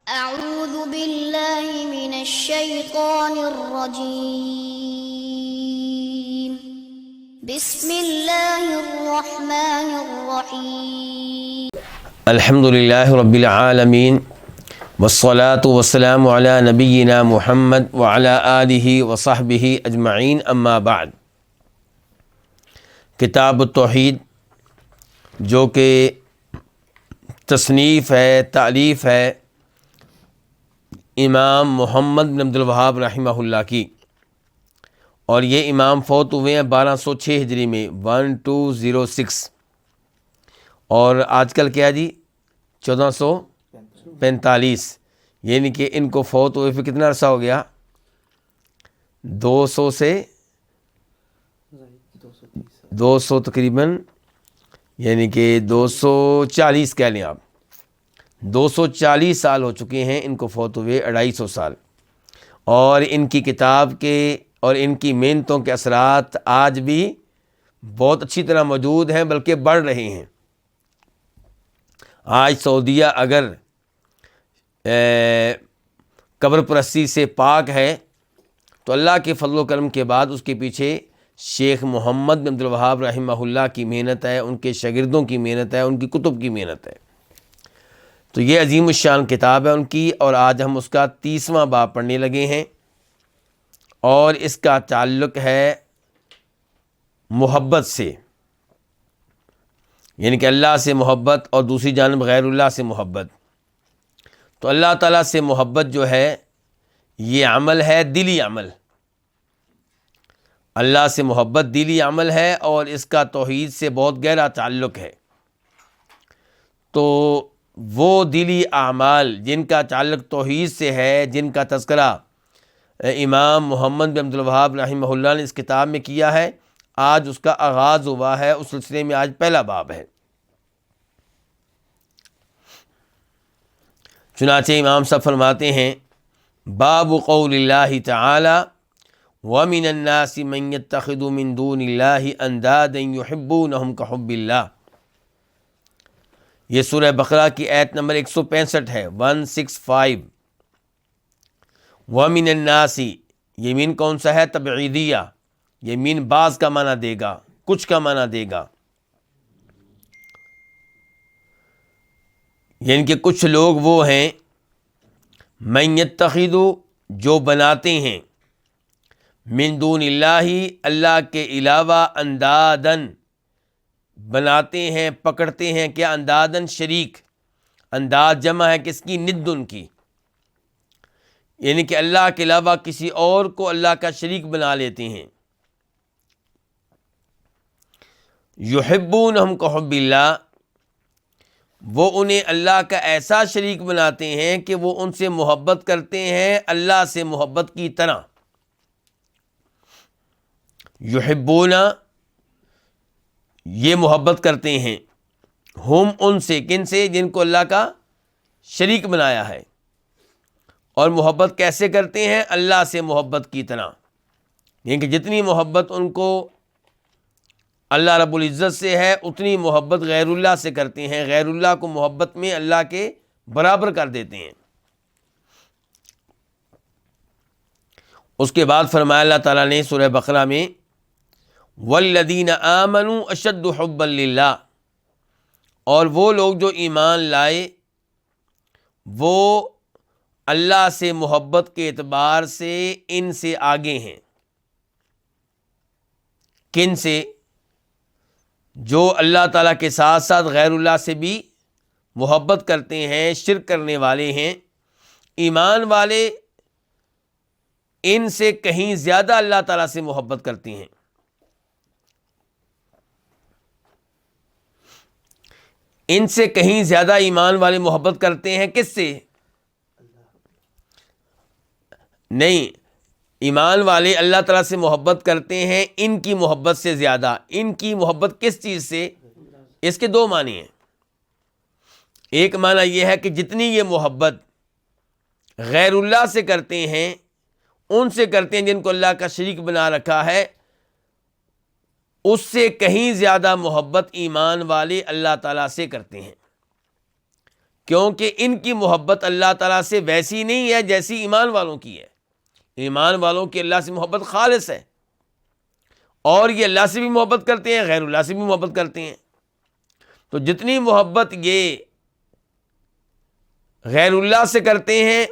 أعوذ بالله من الشيطان الرجيم بسم الله الرحمن الرحيم الحمد للہ رب العالمین والصلاة والسلام علی نبینا محمد وعلی آلہ وصحبہ اجمعین اما بعد۔ کتاب التوحید جو کہ تصنیف ہے، تالیف ہے امام محمد بن عبد الوہاب رحمہ اللہ کی، اور یہ امام فوت ہوئے ہیں 1206 ہجری میں 1206، اور آج کل کیا جی 1445، یعنی کہ ان کو فوت ہوئے پھر کتنا عرصہ ہو گیا؟ 200 تقریباً، یعنی کہ 240 کہہ لیں آپ، 240 سال ہو چکے ہیں ان کو فوت ہوئے، 250 سال، اور ان کی کتاب کے اور ان کی محنتوں کے اثرات آج بھی بہت اچھی طرح موجود ہیں، بلکہ بڑھ رہے ہیں۔ آج سعودیہ اگر قبر پرستی سے پاک ہے تو اللہ کے فضل و کرم کے بعد اس کے پیچھے شیخ محمد بن عبد الوہاب رحمہ اللہ کی محنت ہے، ان کے شاگردوں کی محنت ہے، ان کی کتب کی محنت ہے۔ تو یہ عظیم الشان کتاب ہے ان کی، اور آج ہم اس کا 30واں باب پڑھنے لگے ہیں، اور اس کا تعلق ہے محبت سے، یعنی کہ اللہ سے محبت اور دوسری جانب غیر اللہ سے محبت۔ تو اللہ تعالیٰ سے محبت جو ہے یہ عمل ہے، دلی عمل۔ اللہ سے محبت دلی عمل ہے، اور اس کا توحید سے بہت گہرا تعلق ہے۔ تو وہ دلی اعمال جن کا تعلق توحید سے ہے، جن کا تذکرہ امام محمد بن عبد الوہاب رحمہ اللہ نے اس کتاب میں کیا ہے، آج اس کا آغاز ہوا ہے، اس سلسلے میں آج پہلا باب ہے۔ چنانچہ امام صاحب فرماتے ہیں، باب قول اللہ تعالی وَمِنَ النَّاسِ مَن يَتَّخِذُ مِن دُونِ اللَّهِ أَندَادًا يُحِبُّونَهُمْ كَحُبِّ اللَّهِ۔ یہ سورہ بقرہ کی آیت نمبر 165 ہے، 165۔ وَمِنَ النَّاسِ، یہ مین کون سا ہے؟ تبعیدیہ، یہ مین بعض کا معنی دے گا، کچھ کا معنی دے گا، یعنی کہ کچھ لوگ وہ ہیں من یتخذ، جو بناتے ہیں، من دون اللہ، اللہ کے علاوہ، اندادن، بناتے ہیں، پکڑتے ہیں کیا؟ اندادن، شریک۔ انداد جمع ہے کس کی؟ ندن کی، یعنی کہ اللہ کے علاوہ کسی اور کو اللہ کا شریک بنا لیتے ہیں۔ یحبونہم کحب اللہ، وہ انہیں اللہ کا ایسا شریک بناتے ہیں کہ وہ ان سے محبت کرتے ہیں اللہ سے محبت کی طرح۔ یحبونا، یہ محبت کرتے ہیں، ہم ان سے، کن سے؟ جن کو اللہ کا شریک بنایا ہے۔ اور محبت کیسے کرتے ہیں؟ اللہ سے محبت کی طرح، یعنی کہ جتنی محبت ان کو اللہ رب العزت سے ہے اتنی محبت غیر اللہ سے کرتے ہیں، غیر اللہ کو محبت میں اللہ کے برابر کر دیتے ہیں۔ اس کے بعد فرمایا اللہ تعالیٰ نے سورہ بقرہ میں، والذین آمنوا اشد حبا للہ، اور وہ لوگ جو ایمان لائے وہ اللہ سے محبت کے اعتبار سے ان سے آگے ہیں۔ کن سے؟ جو اللہ تعالیٰ کے ساتھ ساتھ غیر اللہ سے بھی محبت کرتے ہیں، شرک کرنے والے ہیں۔ ایمان والے ان سے کہیں زیادہ اللہ تعالیٰ سے محبت کرتے ہیں۔ ان سے کہیں زیادہ ایمان والے محبت کرتے ہیں، کس سے؟ نہیں، ایمان والے اللہ تعالیٰ سے محبت کرتے ہیں ان کی محبت سے زیادہ۔ ان کی محبت کس چیز سے؟ اس کے دو معنی ہیں۔ ایک معنی یہ ہے کہ جتنی یہ محبت غیر اللہ سے کرتے ہیں، ان سے کرتے ہیں جن کو اللہ کا شریک بنا رکھا ہے، اس سے کہیں زیادہ محبت ایمان والے اللہ تعالیٰ سے کرتے ہیں۔ کیونکہ ان کی محبت اللہ تعالیٰ سے ویسی نہیں ہے جیسی ایمان والوں کی ہے. ایمان والوں کی اللہ سے محبت خالص ہے، اور یہ اللہ سے بھی محبت کرتے ہیں، غیر اللہ سے بھی محبت کرتے ہیں. تو جتنی محبت یہ غیر اللہ سے کرتے ہیں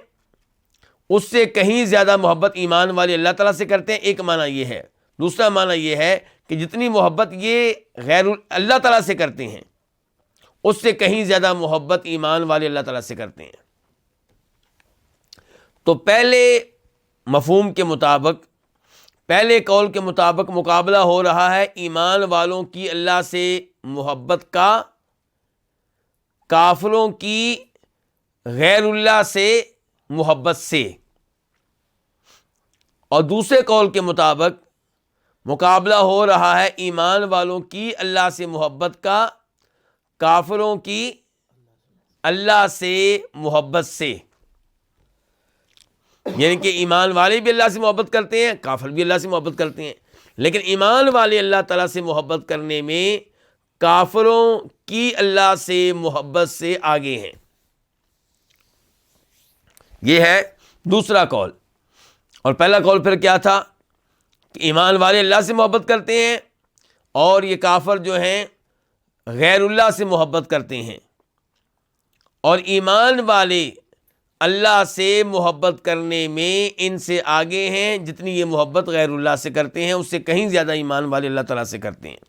اس سے کہیں زیادہ محبت ایمان والے اللہ تعالیٰ سے کرتے ہیں. ایک معنی یہ ہے. دوسرا معنی یہ ہے کہ جتنی محبت یہ غیر اللہ تعالیٰ سے کرتے ہیں اس سے کہیں زیادہ محبت ایمان والے اللہ تعالیٰ سے کرتے ہیں. تو پہلے مفہوم کے مطابق، پہلے قول کے مطابق مقابلہ ہو رہا ہے ایمان والوں کی اللہ سے محبت کا کافروں کی غیر اللہ سے محبت سے، اور دوسرے قول کے مطابق مقابلہ ہو رہا ہے ایمان والوں کی اللہ سے محبت کا کافروں کی اللہ سے محبت سے. یعنی کہ ایمان والے بھی اللہ سے محبت کرتے ہیں، کافر بھی اللہ سے محبت کرتے ہیں، لیکن ایمان والے اللہ تعالیٰ سے محبت کرنے میں کافروں کی اللہ سے محبت سے آگے ہیں. یہ ہے دوسرا قول. اور پہلا قول پھر کیا تھا کہ ایمان والے اللہ سے محبت کرتے ہیں اور یہ کافر جو ہیں غیر اللہ سے محبت کرتے ہیں، اور ایمان والے اللہ سے محبت کرنے میں ان سے آگے ہیں. جتنی یہ محبت غیر اللہ سے کرتے ہیں اس سے کہیں زیادہ ایمان والے اللہ تعالیٰ سے کرتے ہیں.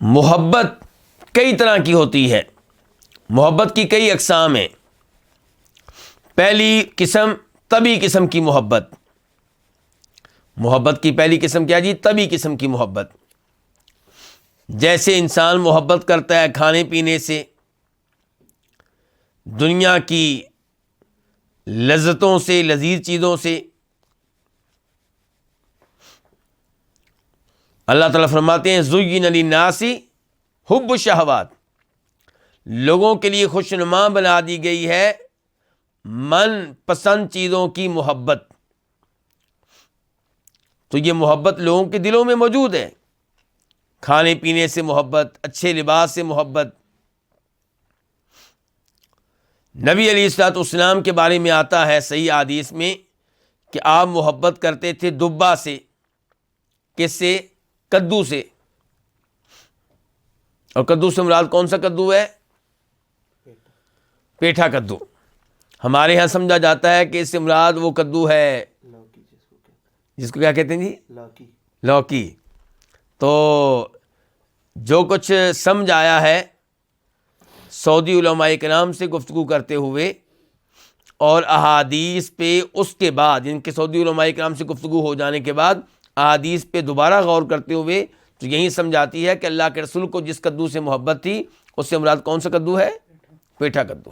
محبت کئی طرح کی ہوتی ہے، محبت کی کئی اقسام ہیں. پہلی قسم طبعی قسم کی محبت. محبت کی پہلی قسم کیا جی؟ طبعی قسم کی محبت. جیسے انسان محبت کرتا ہے کھانے پینے سے، دنیا کی لذتوں سے، لذیذ چیزوں سے. اللہ تعالیٰ فرماتے ہیں زُیِّنَ لِلنَّاسِ حُبُّ الشہوات، لوگوں کے لیے خوشنما بنا دی گئی ہے من پسند چیزوں کی محبت. تو یہ محبت لوگوں کے دلوں میں موجود ہے، کھانے پینے سے محبت، اچھے لباس سے محبت. نبی علیہ الصلوۃ والسلام کے بارے میں آتا ہے صحیح حدیث میں کہ آپ محبت کرتے تھے دبا سے. کس سے؟ کدو سے. اور کدو سے مراد کون سا کدو ہے؟ پیٹھا کدو. ہمارے ہاں سمجھا جاتا ہے کہ اس سے مراد وہ کدو ہے جس کو کیا کہتے ہیں جی؟ لوکی. تو جو کچھ سمجھ آیا ہے سعودی علماء کرام سے گفتگو کرتے ہوئے اور احادیث پہ اس کے بعد، ان کے سعودی علماء کرام سے گفتگو ہو جانے کے بعد احادیث پہ دوبارہ غور کرتے ہوئے تو یہی سمجھ آتی ہے کہ اللہ کے رسول کو جس کدو سے محبت تھی اس سے مراد کون سا کدو ہے؟ پیٹھا کدو.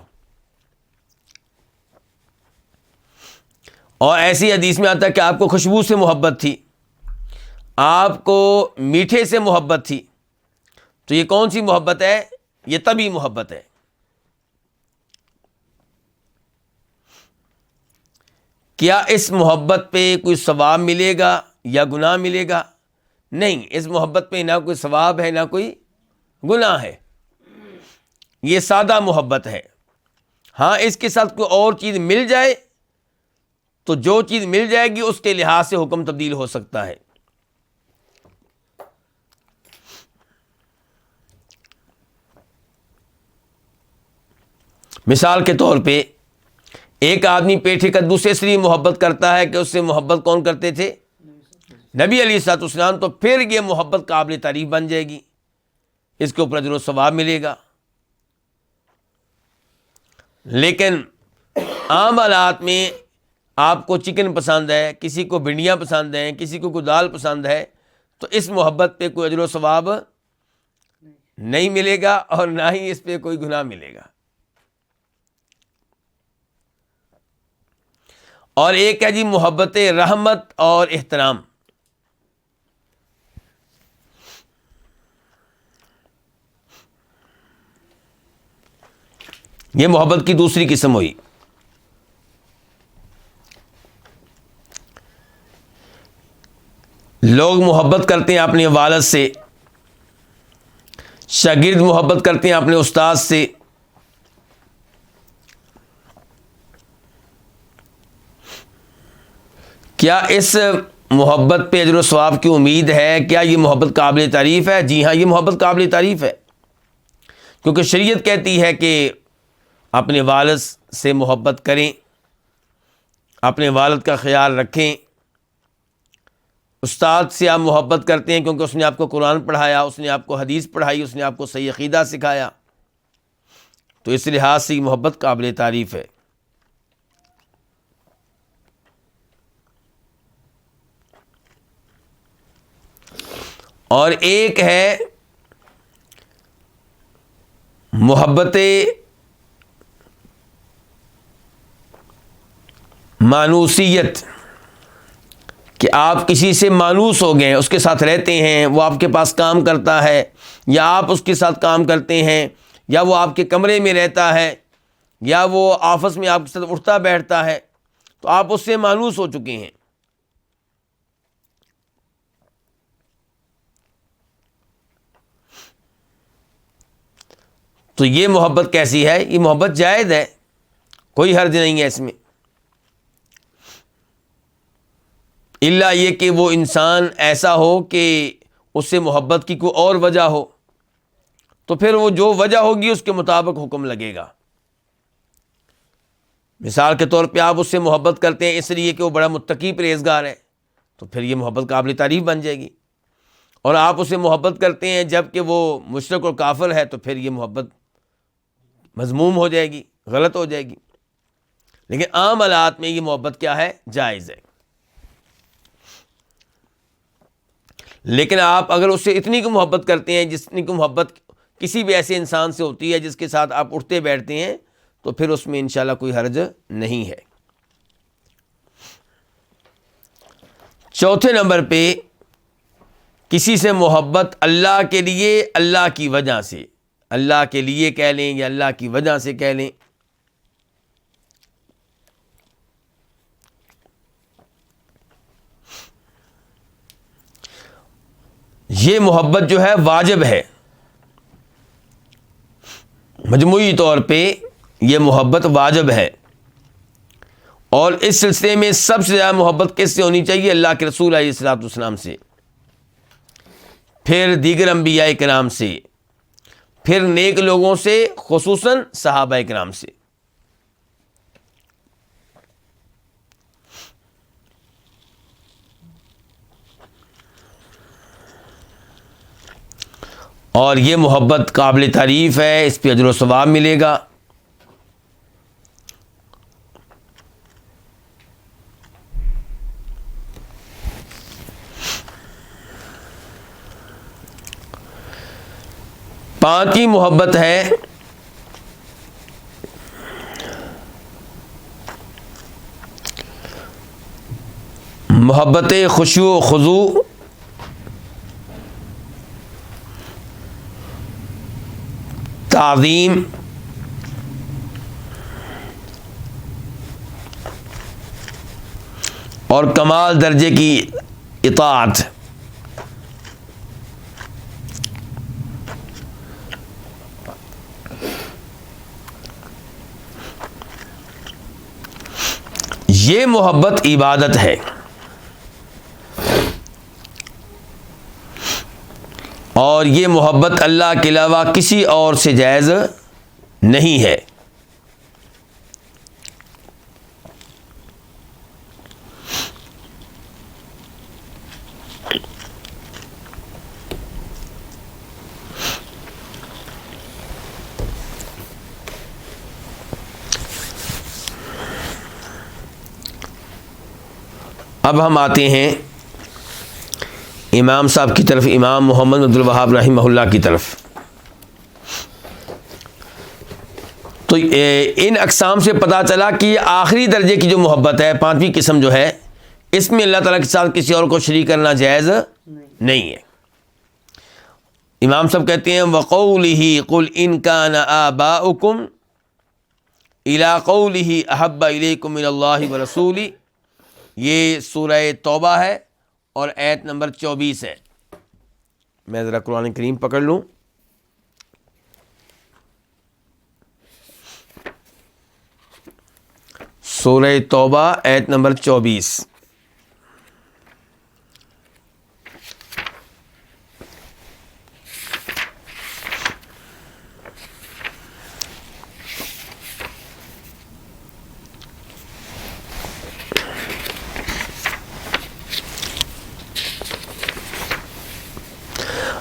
اور ایسی حدیث میں آتا ہے کہ آپ کو خوشبو سے محبت تھی، آپ کو میٹھے سے محبت تھی. تو یہ کون سی محبت ہے؟ یہ طبعی محبت ہے. کیا اس محبت پہ کوئی ثواب ملے گا یا گناہ ملے گا؟ نہیں، اس محبت پہ نہ کوئی ثواب ہے نہ کوئی گناہ ہے. یہ سادہ محبت ہے. ہاں اس کے ساتھ کوئی اور چیز مل جائے تو جو چیز مل جائے گی اس کے لحاظ سے حکم تبدیل ہو سکتا ہے. مثال کے طور پہ ایک آدمی پیٹھے کدو سے اس لیے محبت کرتا ہے کہ اس سے محبت کون کرتے تھے؟ نبی علیہ الصلوۃ والسلام. تو پھر یہ محبت قابل تعریف بن جائے گی، اس کے اوپر اجر و ثواب ملے گا. لیکن عام حالات میں آپ کو چکن پسند ہے، کسی کو بھنڈیاں پسند ہیں، کسی کو کوئی دال پسند ہے، تو اس محبت پہ کوئی اجر و ثواب نہیں ملے گا اور نہ ہی اس پہ کوئی گناہ ملے گا. اور ایک ہے جی محبت رحمت اور احترام. یہ محبت کی دوسری قسم ہوئی. لوگ محبت کرتے ہیں اپنے والد سے شاگرد محبت کرتے ہیں اپنے استاد سے، کیا اس محبت پہ اجر و ثواب کی امید ہے؟ کیا یہ محبت قابل تعریف ہے؟ جی ہاں، یہ محبت قابل تعریف ہے، کیونکہ شریعت کہتی ہے کہ اپنے والد سے محبت کریں، اپنے والد کا خیال رکھیں۔ استاد سے آپ محبت کرتے ہیں کیونکہ اس نے آپ کو قرآن پڑھایا، اس نے آپ کو حدیث پڑھائی، اس نے آپ کو صحیح عقیدہ سکھایا، تو اس لحاظ سے یہ محبت قابل تعریف ہے۔ اور ایک ہے محبت مانوسیت، کہ آپ کسی سے مانوس ہو گئے، اس کے ساتھ رہتے ہیں، وہ آپ کے پاس کام کرتا ہے، یا آپ اس کے ساتھ کام کرتے ہیں، یا وہ آپ کے کمرے میں رہتا ہے، یا وہ آفس میں آپ کے ساتھ اٹھتا بیٹھتا ہے، تو آپ اس سے مانوس ہو چکے ہیں۔ تو یہ محبت کیسی ہے؟ یہ محبت جائز ہے، کوئی حرج نہیں ہے اس میں، الا یہ کہ وہ انسان ایسا ہو کہ اس سے محبت کی کوئی اور وجہ ہو، تو پھر وہ جو وجہ ہوگی اس کے مطابق حکم لگے گا۔ مثال کے طور پہ آپ اس سے محبت کرتے ہیں اس لیے کہ وہ بڑا متقی پرہیزگار ہے، تو پھر یہ محبت قابل تعریف بن جائے گی۔ اور آپ اسے محبت کرتے ہیں جب کہ وہ مشرک اور کافر ہے، تو پھر یہ محبت مذموم ہو جائے گی، غلط ہو جائے گی۔ لیکن عام حالات میں یہ محبت کیا ہے؟ جائز ہے۔ لیکن آپ اگر اس سے اتنی کو محبت کرتے ہیں جتنی کو محبت کسی بھی ایسے انسان سے ہوتی ہے جس کے ساتھ آپ اٹھتے بیٹھتے ہیں، تو پھر اس میں انشاءاللہ کوئی حرج نہیں ہے۔ چوتھے نمبر پہ کسی سے محبت اللہ کے لیے، اللہ کی وجہ سے، اللہ کے لیے کہہ لیں یا اللہ کی وجہ سے کہہ لیں، یہ محبت جو ہے واجب ہے۔ مجموعی طور پہ یہ محبت واجب ہے، اور اس سلسلے میں سب سے زیادہ محبت کس سے ہونی چاہیے؟ اللہ کے رسول علیہ الصلوۃ والسلام سے، پھر دیگر انبیاء کرام سے، پھر نیک لوگوں سے، خصوصاً صحابہ کرام سے۔ اور یہ محبت قابل تعریف ہے، اس پہ اجر و ثواب ملے گا۔ پانچویں محبت ہے محبت خشوع و خضوع، تعظیم اور کمال درجے کی اطاعت۔ یہ محبت عبادت ہے، اور یہ محبت اللہ کے علاوہ کسی اور سے جائز نہیں ہے۔ اب ہم آتے ہیں امام صاحب کی طرف، امام محمد عبد الوہاب رحمہ اللہ کی طرف۔ تو ان اقسام سے پتہ چلا کہ یہ آخری درجے کی جو محبت ہے، پانچویں قسم جو ہے، اس میں اللہ تعالیٰ کے ساتھ کسی اور کو شریک کرنا جائز نہیں ہے۔ امام صاحب کہتے ہیں وَقَوْلِهِ قُلْ إِنْ كَانَ آبَاؤُكُمْ إِلَىٰ قَوْلِهِ أَحَبَّ إِلَيْكُمْ مِنَ اللَّهِ وَرَسُولِهِ، یہ سورہ توبہ ہے اور آیت نمبر 24 ہے۔ میں ذرا قرآن کریم پکڑ لوں۔ سورہ توبہ آیت نمبر 24۔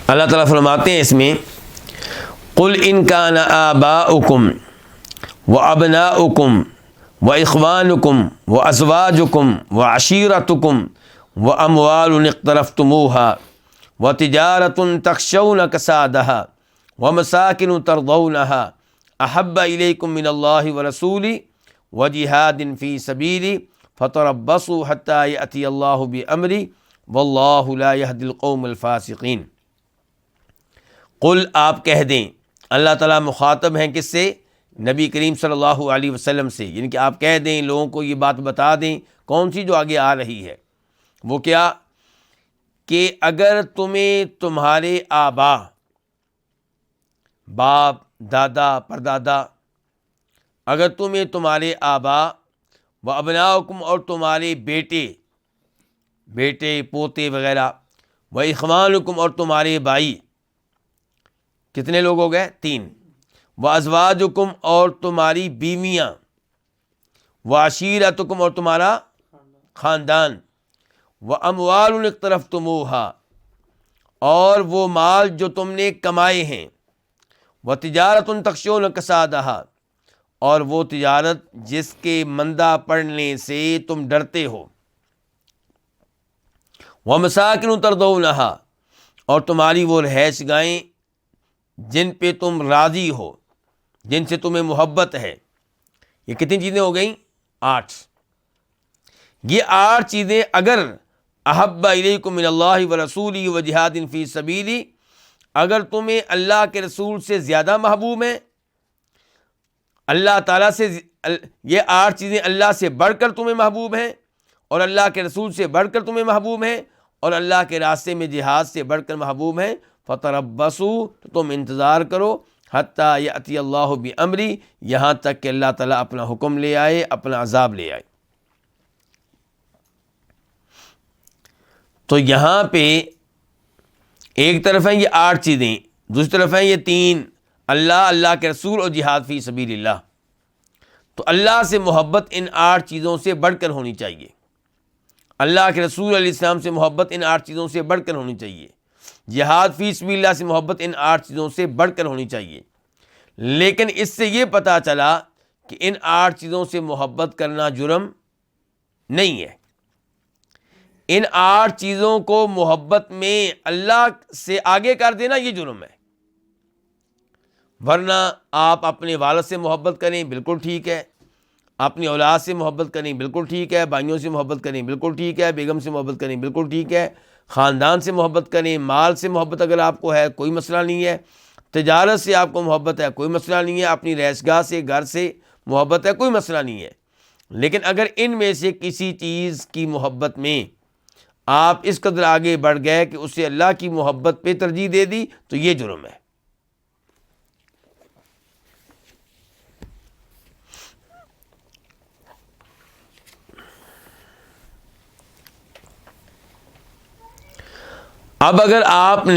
اللہ تعالیٰ فرماتے ہیں اس میں، قل ان کان آباؤکم وابناؤکم واخوانکم وازواجکم وعشیرتکم واموال اقترفتموها وتجارۃ تخشون کسادها ومساکن ترضونها احب الیکم من اللہ ورسولہ وجہاد فی سبیلہ فتربصوا حتی یأتی اللہ بامرہ واللہ لا یہدی القوم الفاسقین۔ قل آپ کہہ دیں، اللہ تعالیٰ مخاطب ہیں کس سے؟ نبی کریم صلی اللہ علیہ وسلم سے، یعنی کہ آپ کہہ دیں، لوگوں کو یہ بات بتا دیں کون سی جو آگے آ رہی ہے، وہ کیا کہ اگر تمہیں تمہارے آبا، باپ، دادا، پردادا، اگر تمہیں تمہارے آبا و ابناؤکم اور تمہارے بیٹے پوتے وغیرہ، و اخوانکم اور تمہارے بھائی، کتنے لوگ ہو گئے؟ 3، وازواجکم اور تمہاری بیویاں، وعشیرتکم اور تمہارا خاندان، واموال اقترفتموها اور وہ مال جو تم نے کمائے ہیں، وتجارۃ تخشون کسادها اور وہ تجارت جس کے مندہ پڑنے سے تم ڈرتے ہو، ومساکن ترضونها اور تمہاری وہ رہائش گاہیں جن پہ تم راضی ہو، جن سے تمہیں محبت ہے۔ یہ کتنی چیزیں ہو گئیں؟ 8۔ یہ 8 چیزیں اگر احب الیکم من اللہ ورسولہ وجہاد فی سبیلہ، اگر تمہیں اللہ کے رسول سے زیادہ محبوب ہیں، اللہ تعالیٰ سے یہ 8 چیزیں اللہ سے بڑھ کر تمہیں محبوب ہیں، اور اللہ کے رسول سے بڑھ کر تمہیں محبوب ہیں، اور اللہ کے راستے میں جہاد سے بڑھ کر محبوب ہیں، فتربصوا تو تم انتظار کرو، حتی یأتی اللہ بامرہ یہاں تک کہ اللہ تعالیٰ اپنا حکم لے آئے، اپنا عذاب لے آئے۔ تو یہاں پہ ایک طرف ہیں یہ 8 چیزیں، دوسری طرف ہیں یہ 3، اللہ کے رسول اور جہاد فی سبیل اللہ۔ تو اللہ سے محبت ان 8 چیزوں سے بڑھ کر ہونی چاہیے، اللہ کے رسول علیہ السلام سے محبت ان 8 چیزوں سے بڑھ کر ہونی چاہیے، جہاد فی سبیل اللہ سے محبت ان 8 چیزوں سے بڑھ کر ہونی چاہیے۔ لیکن اس سے یہ پتہ چلا کہ ان 8 چیزوں سے محبت کرنا جرم نہیں ہے، ان 8 چیزوں کو محبت میں اللہ سے آگے کر دینا یہ جرم ہے۔ ورنہ آپ اپنے والد سے محبت کریں بالکل ٹھیک ہے، اپنی اولاد سے محبت کریں بالکل ٹھیک ہے، بھائیوں سے محبت کریں بالکل ٹھیک ہے، بیگم سے محبت کریں بالکل ٹھیک ہے، خاندان سے محبت کریں، مال سے محبت اگر آپ کو ہے کوئی مسئلہ نہیں ہے، تجارت سے آپ کو محبت ہے کوئی مسئلہ نہیں ہے، اپنی رہائش گاہ سے، گھر سے محبت ہے کوئی مسئلہ نہیں ہے۔ لیکن اگر ان میں سے کسی چیز کی محبت میں آپ اس قدر آگے بڑھ گئے کہ اسے اللہ کی محبت پہ ترجیح دے دی تو یہ جرم ہے۔ اب اگر آپ ان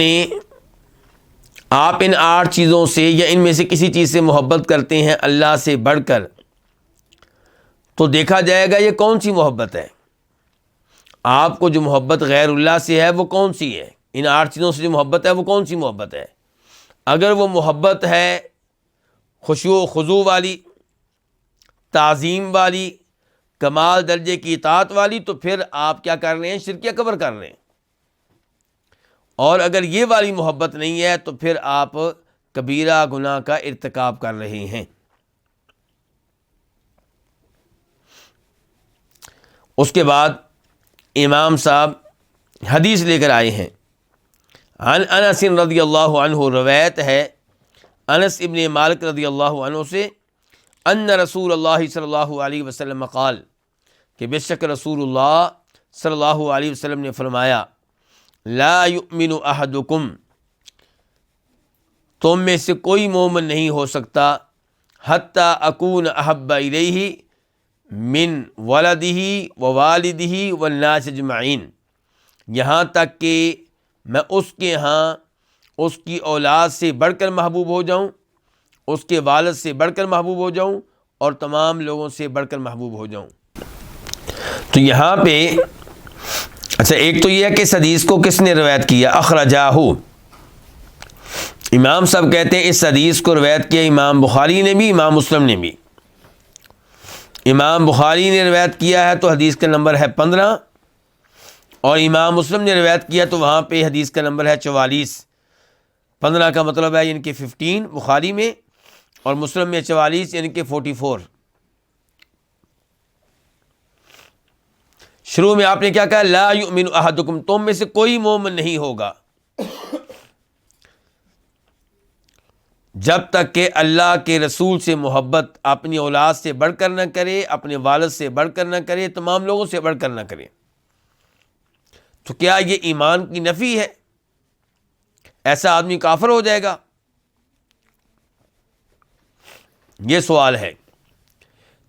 8 چیزوں سے یا ان میں سے کسی چیز سے محبت کرتے ہیں اللہ سے بڑھ کر، تو دیکھا جائے گا یہ کون سی محبت ہے۔ آپ کو جو محبت غیر اللہ سے ہے وہ کون سی ہے؟ ان 8 چیزوں سے جو محبت ہے وہ کون سی محبت ہے؟ اگر وہ محبت ہے خشوع و خضوع والی، تعظیم والی، کمال درجے کی اطاعت والی، تو پھر آپ کیا کر رہے ہیں؟ شرک اکبر کر رہے ہیں۔ اور اگر یہ والی محبت نہیں ہے تو پھر آپ کبیرہ گناہ کا ارتکاب کر رہے ہیں۔ اس کے بعد امام صاحب حدیث لے کر آئے ہیں، عن انس رضی اللہ عنہ، روایت ہے انس ابن مالک رضی اللہ عنہ سے، ان رسول اللہ صلی اللہ علیہ وسلم قال، کہ بے شک رسول اللہ صلی اللہ علیہ وسلم نے فرمایا، لا یؤمن احدکم، تم میں سے کوئی مومن نہیں ہو سکتا، حتی اکون احب الیہ، من ولدہ و والدہ والناس اجمعین، یہاں تک کہ میں اس کے ہاں اس کی اولاد سے بڑھ کر محبوب ہو جاؤں، اس کے والد سے بڑھ کر محبوب ہو جاؤں، اور تمام لوگوں سے بڑھ کر محبوب ہو جاؤں۔ تو یہاں پہ اچھا ایک تو یہ ہے کہ اس حدیث کو کس نے روایت کیا؟ اخرجاہ، امام صاحب کہتے ہیں اس حدیث کو روایت کیا امام بخاری نے بھی، امام مسلم نے بھی۔ امام بخاری نے روایت کیا ہے تو حدیث کا نمبر ہے 15، اور امام مسلم نے روایت کیا تو وہاں پہ حدیث کا نمبر ہے 44۔ 15 کا مطلب ہے یعنی کہ 15 بخاری میں، اور مسلم میں 44 یعنی کہ 44۔ شروع میں آپ نے کیا کہا؟ لا یؤمن احدکم، تم میں سے کوئی مومن نہیں ہوگا جب تک کہ اللہ کے رسول سے محبت اپنی اولاد سے بڑھ کر نہ کرے، اپنے والد سے بڑھ کر نہ کرے، تمام لوگوں سے بڑھ کر نہ کرے۔ تو کیا یہ ایمان کی نفی ہے؟ ایسا آدمی کافر ہو جائے گا؟ یہ سوال ہے۔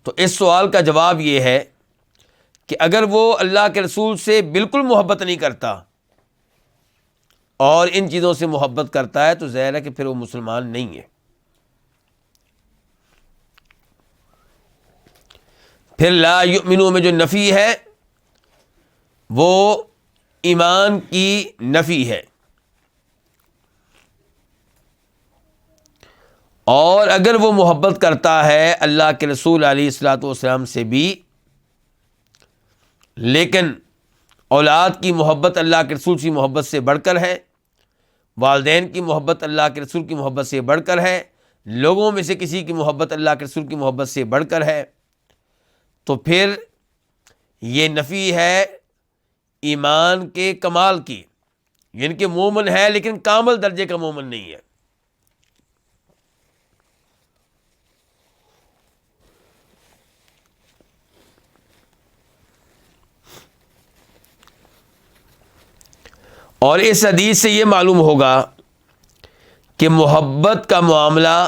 تو اس سوال کا جواب یہ ہے کہ اگر وہ اللہ کے رسول سے بالکل محبت نہیں کرتا اور ان چیزوں سے محبت کرتا ہے تو ظاہر ہے کہ پھر وہ مسلمان نہیں ہے۔ پھر لا یؤمنو میں جو نفی ہے وہ ایمان کی نفی ہے، اور اگر وہ محبت کرتا ہے اللہ کے رسول علیہ الصلوۃ والسلام سے بھی، لیکن اولاد کی محبت اللہ کے رسول کی محبت سے بڑھ کر ہے، والدین کی محبت اللہ کے رسول کی محبت سے بڑھ کر ہے، لوگوں میں سے کسی کی محبت اللہ کے رسول کی محبت سے بڑھ کر ہے، تو پھر یہ نفی ہے ایمان کے کمال کی، یعنی کہ مومن ہے لیکن کامل درجے کا مومن نہیں ہے۔ اور اس حدیث سے یہ معلوم ہوگا کہ محبت کا معاملہ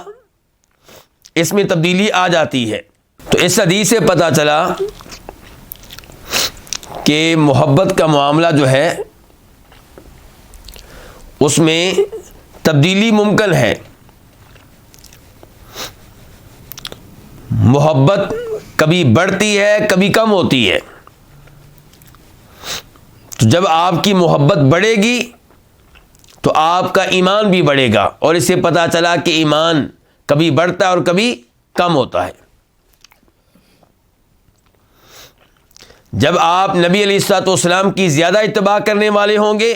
اس میں تبدیلی آ جاتی ہے۔ تو اس حدیث سے پتہ چلا کہ محبت کا معاملہ جو ہے اس میں تبدیلی ممکن ہے۔ محبت کبھی بڑھتی ہے، کبھی کم ہوتی ہے۔ تو جب آپ کی محبت بڑھے گی تو آپ کا ایمان بھی بڑھے گا، اور اس سے پتہ چلا کہ ایمان کبھی بڑھتا ہے اور کبھی کم ہوتا ہے۔ جب آپ نبی علیہ الصلوۃ والسلام کی زیادہ اتباع کرنے والے ہوں گے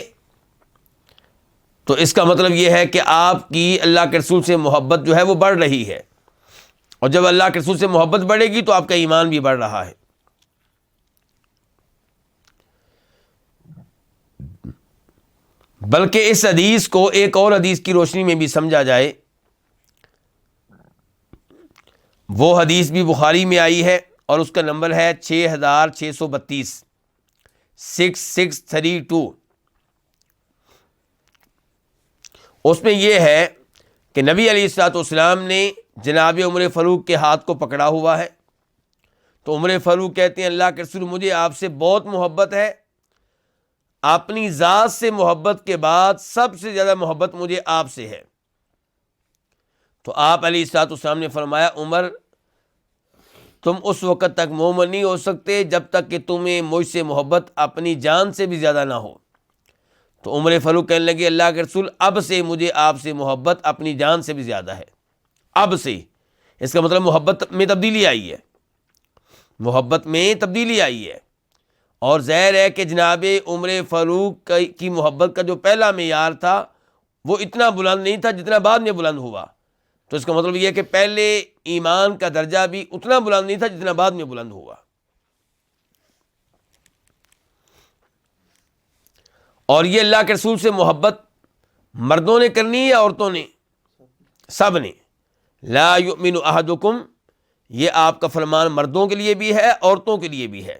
تو اس کا مطلب یہ ہے کہ آپ کی اللہ کے رسول سے محبت جو ہے وہ بڑھ رہی ہے، اور جب اللہ کے رسول سے محبت بڑھے گی تو آپ کا ایمان بھی بڑھ رہا ہے۔ بلکہ اس حدیث کو ایک اور حدیث کی روشنی میں بھی سمجھا جائے، وہ حدیث بھی بخاری میں آئی ہے اور اس کا نمبر ہے 6632، 6632۔ اس میں یہ ہے کہ نبی علیہ الصلوۃ والسلام نے جناب عمر فاروق کے ہاتھ کو پکڑا ہوا ہے، تو عمر فاروق کہتے ہیں اللہ کے رسول مجھے آپ سے بہت محبت ہے، اپنی ذات سے محبت کے بعد سب سے زیادہ محبت مجھے آپ سے ہے۔ تو آپ علیہ الصلوۃ والسلام نے فرمایا عمر تم اس وقت تک مومن نہیں ہو سکتے جب تک کہ تمہیں مجھ سے محبت اپنی جان سے بھی زیادہ نہ ہو۔ تو عمر فاروق کہنے لگے اللہ کے رسول اب سے مجھے آپ سے محبت اپنی جان سے بھی زیادہ ہے۔ اب سے، اس کا مطلب محبت میں تبدیلی آئی ہے، محبت میں تبدیلی آئی ہے۔ اور ظاہر ہے کہ جناب عمر فاروق کی محبت کا جو پہلا معیار تھا وہ اتنا بلند نہیں تھا جتنا بعد میں بلند ہوا۔ تو اس کا مطلب یہ ہے کہ پہلے ایمان کا درجہ بھی اتنا بلند نہیں تھا جتنا بعد میں بلند ہوا۔ اور یہ اللہ کے رسول سے محبت مردوں نے کرنی ہے یا عورتوں نے؟ سب نے۔ لا یؤمن احدکم، یہ آپ کا فرمان مردوں کے لیے بھی ہے، عورتوں کے لیے بھی ہے۔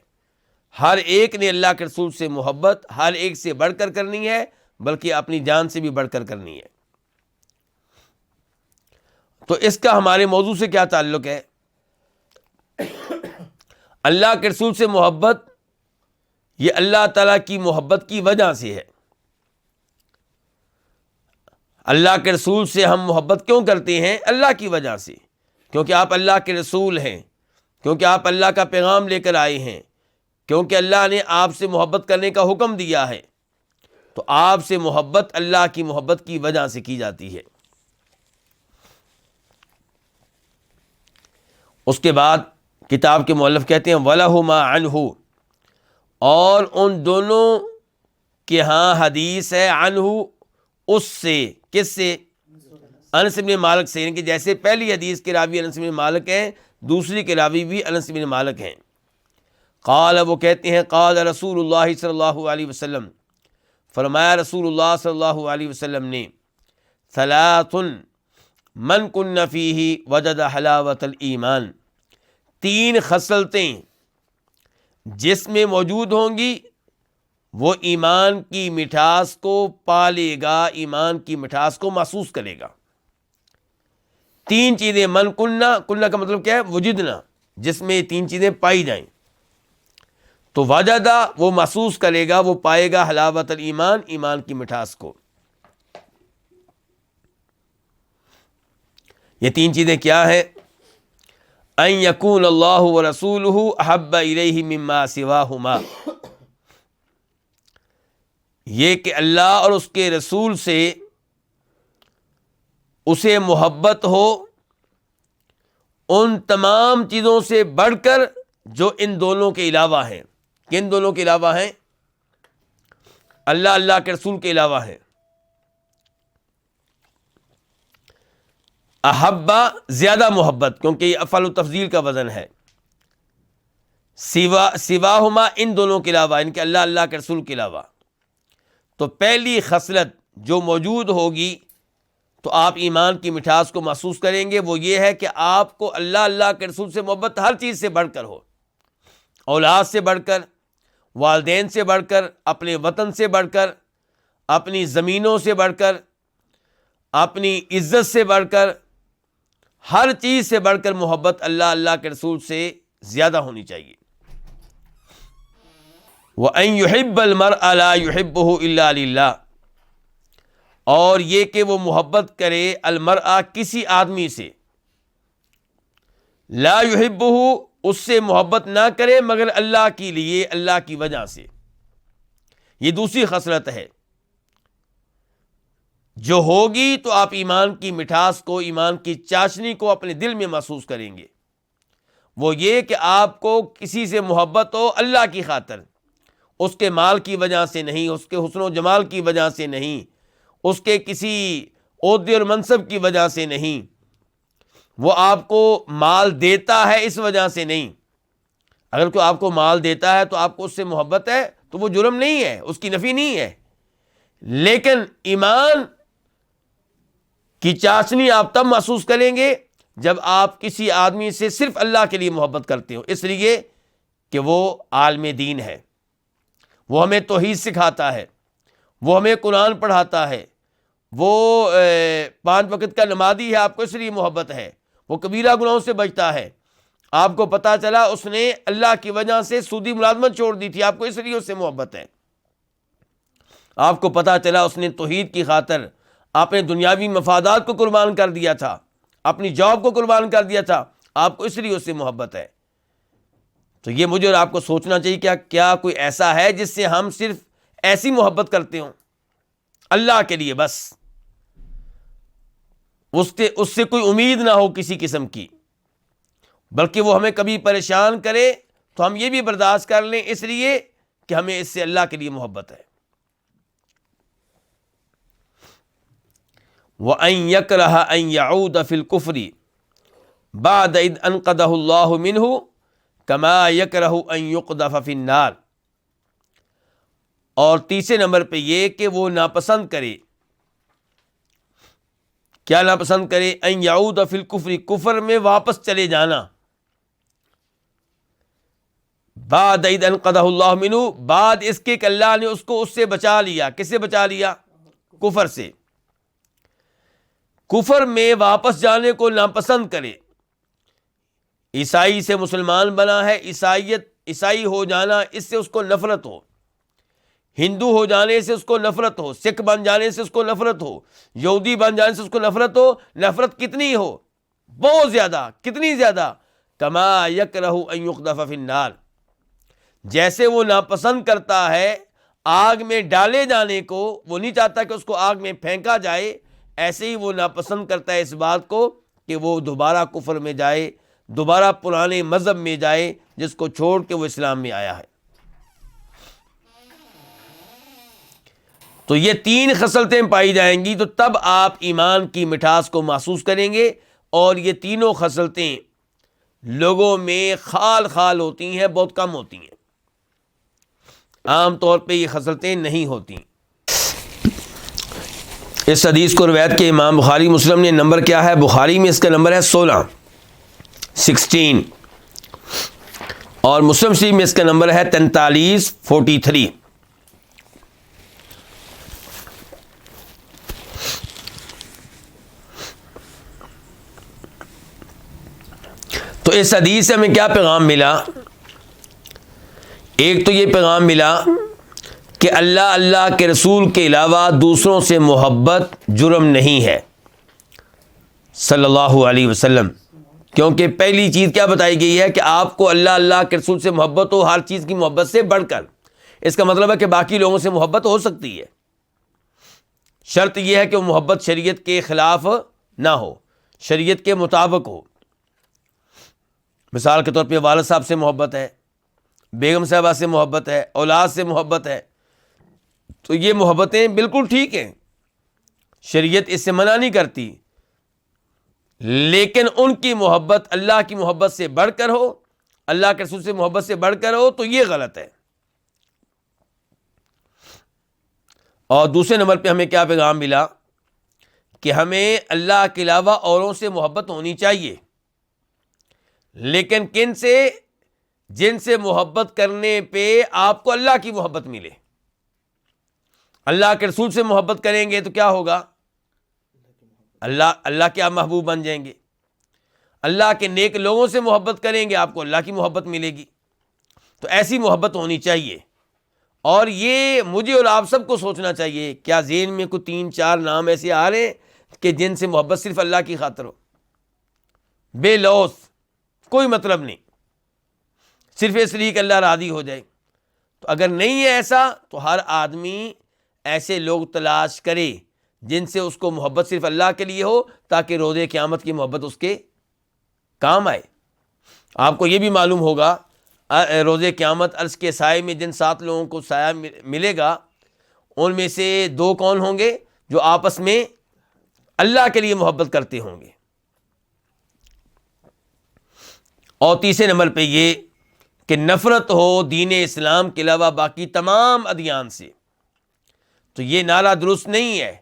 ہر ایک نے اللہ کے رسول سے محبت ہر ایک سے بڑھ کر کرنی ہے، بلکہ اپنی جان سے بھی بڑھ کر کرنی ہے۔ تو اس کا ہمارے موضوع سے کیا تعلق ہے؟ اللہ کے رسول سے محبت یہ اللہ تعالیٰ کی محبت کی وجہ سے ہے. اللہ کے رسول سے ہم محبت کیوں کرتے ہیں؟ اللہ کی وجہ سے، کیونکہ آپ اللہ کے رسول ہیں، کیونکہ آپ اللہ کا پیغام لے کر آئے ہیں، کیونکہ اللہ نے آپ سے محبت کرنے کا حکم دیا ہے. تو آپ سے محبت اللہ کی محبت کی وجہ سے کی جاتی ہے. اس کے بعد کتاب کے مؤلف کہتے ہیں وَلَهُمَا عَنْهُ، اور ان دونوں کے ہاں حدیث ہے عنہ، اس سے، کس سے؟ انس بن مالک سے. یعنی کہ جیسے پہلی حدیث کے راوی انس بن مالک ہیں، دوسری کے راوی بھی انس بن مالک ہیں. قال، وہ کہتے ہیں قال رسول اللہ صلی اللہ علیہ وسلم، فرمایا رسول اللہ صلی اللہ علیہ وسلم نے، ثلاث من کن فیہ وجد حلاوت الایمان، 3 خصلتیں جس میں موجود ہوں گی وہ ایمان کی مٹھاس کو پالے گا، ایمان کی مٹھاس کو محسوس کرے گا. 3 چیزیں، من کننا، کننا کا مطلب کیا ہے؟ وجدنا، جس میں 3 چیزیں پائی جائیں. تو وجدہ وہ محسوس کرے گا، وہ پائے گا حلاوت الایمان، ایمان کی مٹھاس کو. یہ 3 چیزیں کیا ہیں؟ ان یکون اللہ ورسولہ احب الیہ مما سواہما، یہ کہ اللہ اور اس کے رسول سے اسے محبت ہو ان تمام چیزوں سے بڑھ کر جو ان دونوں کے علاوہ ہیں. کن دونوں کے علاوہ ہیں؟ اللہ، اللہ کے رسول کے علاوہ ہیں. احبا زیادہ محبت، کیونکہ یہ افعال التفضیل کا وزن ہے. سواہما ان دونوں کے علاوہ، ان کے اللہ، اللہ کے رسول کے علاوہ. تو پہلی خصلت جو موجود ہوگی تو آپ ایمان کی مٹھاس کو محسوس کریں گے، وہ یہ ہے کہ آپ کو اللہ، اللہ کے رسول سے محبت ہر چیز سے بڑھ کر ہو. اولاد سے بڑھ کر، والدین سے بڑھ کر، اپنے وطن سے بڑھ کر، اپنی زمینوں سے بڑھ کر، اپنی عزت سے بڑھ کر، ہر چیز سے بڑھ کر محبت اللہ، اللہ کے رسول سے زیادہ ہونی چاہیے. وَأَن يُحِبَّ الْمَرْءَ لَا يُحِبُّهُ إِلَّا لِلَّهِ، اور یہ کہ وہ محبت کرے المرء کسی آدمی سے، لا يحبه اس سے محبت نہ کرے مگر اللہ کے لیے، اللہ کی وجہ سے. یہ دوسری خصلت ہے جو ہوگی تو آپ ایمان کی مٹھاس کو، ایمان کی چاشنی کو اپنے دل میں محسوس کریں گے. وہ یہ کہ آپ کو کسی سے محبت ہو اللہ کی خاطر، اس کے مال کی وجہ سے نہیں، اس کے حسن و جمال کی وجہ سے نہیں، اس کے کسی عہدے اور منصب کی وجہ سے نہیں، وہ آپ کو مال دیتا ہے اس وجہ سے نہیں. اگر کوئی آپ کو مال دیتا ہے تو آپ کو اس سے محبت ہے تو وہ جرم نہیں ہے، اس کی نفی نہیں ہے. لیکن ایمان کی چاشنی آپ تب محسوس کریں گے جب آپ کسی آدمی سے صرف اللہ کے لیے محبت کرتے ہو، اس لیے کہ وہ عالم دین ہے، وہ ہمیں توحید سکھاتا ہے، وہ ہمیں قرآن پڑھاتا ہے، وہ 5 وقت کا نمازی ہے، آپ کو اس لیے محبت ہے، وہ کبیرہ گناہوں سے بچتا ہے، آپ کو پتہ چلا اس نے اللہ کی وجہ سے سودی ملازمت چھوڑ دی تھی، آپ کو اس لیے اس سے محبت ہے. آپ کو پتہ چلا اس نے توحید کی خاطر اپنے دنیاوی مفادات کو قربان کر دیا تھا، اپنی جاب کو قربان کر دیا تھا، آپ کو اس لیے اس سے محبت ہے. تو یہ مجھے اور آپ کو سوچنا چاہیے کیا کوئی ایسا ہے جس سے ہم صرف ایسی محبت کرتے ہوں اللہ کے لیے، بس اس سے کوئی امید نہ ہو کسی قسم کی، بلکہ وہ ہمیں کبھی پریشان کرے تو ہم یہ بھی برداشت کر لیں اس لیے کہ ہمیں اس سے اللہ کے لیے محبت ہے. وَأَن يَكْرَهَ أَن يَعُودَ فِي الْكُفْرِ بَعْدَ إِذْ أَنْقَذَهُ اللَّهُ مِنْهُ كَمَا يَكْرَهُ أَن يُقْذَفَ فِي النَّارِ. اور تیسرے نمبر پہ یہ کہ وہ ناپسند کرے، کیا ناپسند کرے؟ ان یعود فی الکفر، کفر میں واپس چلے جانا. بعد اذ انقذہ اللہ منہ، بعد اس کے کہ اللہ نے اس کو اس سے بچا لیا. کس سے بچا لیا؟ کفر سے. کفر میں واپس جانے کو ناپسند کرے، عیسائی سے مسلمان بنا ہے، عیسائی ہو جانا اس سے اس کو نفرت ہو، ہندو ہو جانے سے اس کو نفرت ہو، سکھ بن جانے سے اس کو نفرت ہو، یہودی بن جانے سے اس کو نفرت ہو، نفرت کتنی ہو؟ بہت زیادہ. کتنی زیادہ؟ کما یکرہ ان یقذف فی النار، جیسے وہ ناپسند کرتا ہے آگ میں ڈالے جانے کو، وہ نہیں چاہتا کہ اس کو آگ میں پھینکا جائے، ایسے ہی وہ ناپسند کرتا ہے اس بات کو کہ وہ دوبارہ کفر میں جائے، دوبارہ پرانے مذہب میں جائے جس کو چھوڑ کے وہ اسلام میں آیا ہے. تو یہ 3 خصلتیں پائی جائیں گی تو تب آپ ایمان کی مٹھاس کو محسوس کریں گے. اور یہ تینوں خصلتیں لوگوں میں خال خال ہوتی ہیں، بہت کم ہوتی ہیں، عام طور پہ یہ خصلتیں نہیں ہوتی. اس حدیث کو روایت کے امام بخاری مسلم نے. نمبر کیا ہے بخاری میں؟ اس کا نمبر ہے 16 اور مسلم شریف میں اس کا نمبر ہے 4343. تو اس حدیث سے ہمیں کیا پیغام ملا؟ ایک تو یہ پیغام ملا کہ اللہ کے رسول کے علاوہ دوسروں سے محبت جرم نہیں ہے صلی اللہ علیہ وسلم، کیونکہ پہلی چیز کیا بتائی گئی ہے کہ آپ کو اللہ کے رسول سے محبت ہو، ہر چیز کی محبت سے بڑھ کر. اس کا مطلب ہے کہ باقی لوگوں سے محبت ہو سکتی ہے، شرط یہ ہے کہ وہ محبت شریعت کے خلاف نہ ہو، شریعت کے مطابق ہو. مثال کے طور پہ والد صاحب سے محبت ہے، بیگم صاحبہ سے محبت ہے، اولاد سے محبت ہے، تو یہ محبتیں بالکل ٹھیک ہیں، شریعت اس سے منع نہیں کرتی، لیکن ان کی محبت اللہ کی محبت سے بڑھ کر ہو، اللہ کے رسول سے محبت سے بڑھ کر ہو، تو یہ غلط ہے. اور دوسرے نمبر پہ ہمیں کیا پیغام ملا کہ ہمیں اللہ کے علاوہ اوروں سے محبت ہونی چاہیے، لیکن کن سے؟ جن سے محبت کرنے پہ آپ کو اللہ کی محبت ملے. اللہ کے رسول سے محبت کریں گے تو کیا ہوگا؟ اللہ کے آپ محبوب بن جائیں گے. اللہ کے نیک لوگوں سے محبت کریں گے، آپ کو اللہ کی محبت ملے گی. تو ایسی محبت ہونی چاہیے. اور یہ مجھے اور آپ سب کو سوچنا چاہیے. کیا ذہن میں کوئی 3-4 نام ایسے آ رہے ہیں کہ جن سے محبت صرف اللہ کی خاطر ہو، بے لوث، کوئی مطلب نہیں، صرف اس لیے کہ اللہ راضی ہو جائے؟ تو اگر نہیں ہے ایسا تو ہر آدمی ایسے لوگ تلاش کرے جن سے اس کو محبت صرف اللہ کے لیے ہو، تاکہ روز قیامت کی محبت اس کے کام آئے. آپ کو یہ بھی معلوم ہوگا روز قیامت عرش کے سائے میں جن 7 لوگوں کو سایہ ملے گا، ان میں سے 2 کون ہوں گے؟ جو آپس میں اللہ کے لیے محبت کرتے ہوں گے. اور تیسرے نمبر پہ یہ کہ نفرت ہو دین اسلام کے علاوہ باقی تمام ادیان سے. تو یہ نعرہ درست نہیں ہے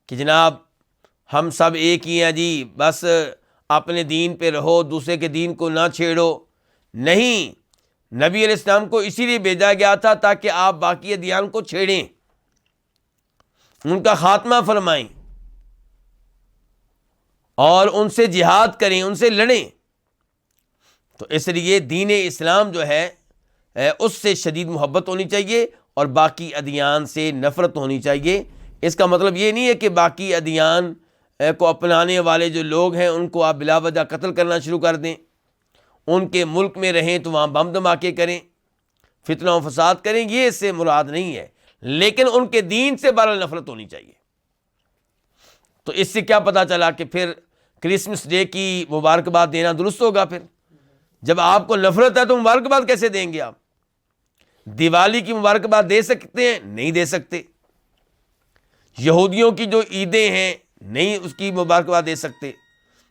کہ جناب ہم سب ایک ہی ہیں جی، بس اپنے دین پہ رہو، دوسرے کے دین کو نہ چھیڑو. نہیں، نبی علیہ السلام کو اسی لیے بھیجا گیا تھا تاکہ آپ باقی ادیان کو چھیڑیں، ان کا خاتمہ فرمائیں اور ان سے جہاد کریں، ان سے لڑیں. تو اس لیے دین اسلام جو ہے اس سے شدید محبت ہونی چاہیے اور باقی ادیان سے نفرت ہونی چاہیے. اس کا مطلب یہ نہیں ہے کہ باقی ادیان کو اپنانے والے جو لوگ ہیں ان کو آپ بلا وجہ قتل کرنا شروع کر دیں، ان کے ملک میں رہیں تو وہاں بم دھماکے کریں، فتنہ و فساد کریں، یہ اس سے مراد نہیں ہے. لیکن ان کے دین سے بہرحال نفرت ہونی چاہیے. تو اس سے کیا پتہ چلا کہ پھر کرسمس ڈے کی مبارکباد دینا درست ہوگا؟ پھر جب آپ کو نفرت ہے تو مبارکباد کیسے دیں گے آپ؟ دیوالی کی مبارکباد دے سکتے ہیں؟ نہیں دے سکتے. یہودیوں کی جو عیدیں ہیں نہیں اس کی مبارکباد دے سکتے.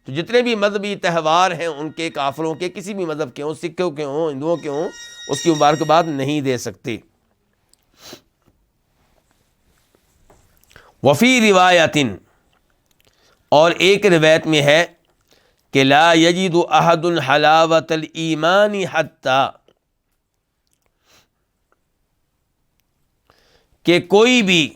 تو جتنے بھی مذہبی تہوار ہیں ان کے، کافروں کے، کسی بھی مذہب کے ہوں، سکھوں کے ہوں، ہندوؤں کے ہوں، اس کی مبارکباد نہیں دے سکتے. وفی روایت، اور ایک روایت میں ہے کہ لا یجد احد حلاوت الایمان حتی، کہ کوئی بھی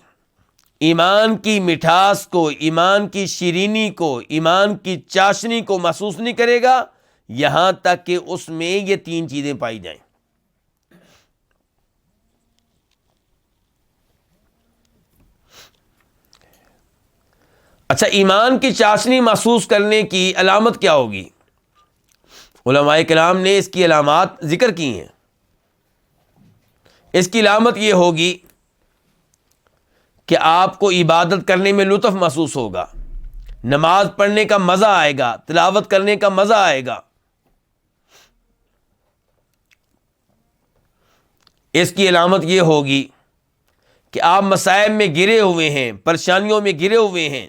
ایمان کی مٹھاس کو، ایمان کی شیرینی کو، ایمان کی چاشنی کو محسوس نہیں کرے گا یہاں تک کہ اس میں یہ 3 چیزیں پائی جائیں۔ اچھا، ایمان کی چاشنی محسوس کرنے کی علامت کیا ہوگی؟ علماء کرام نے اس کی علامات ذکر کی ہیں۔ اس کی علامت یہ ہوگی کہ آپ کو عبادت کرنے میں لطف محسوس ہوگا، نماز پڑھنے کا مزہ آئے گا، تلاوت کرنے کا مزہ آئے گا۔ اس کی علامت یہ ہوگی کہ آپ مصائب میں گرے ہوئے ہیں، پریشانیوں میں گرے ہوئے ہیں،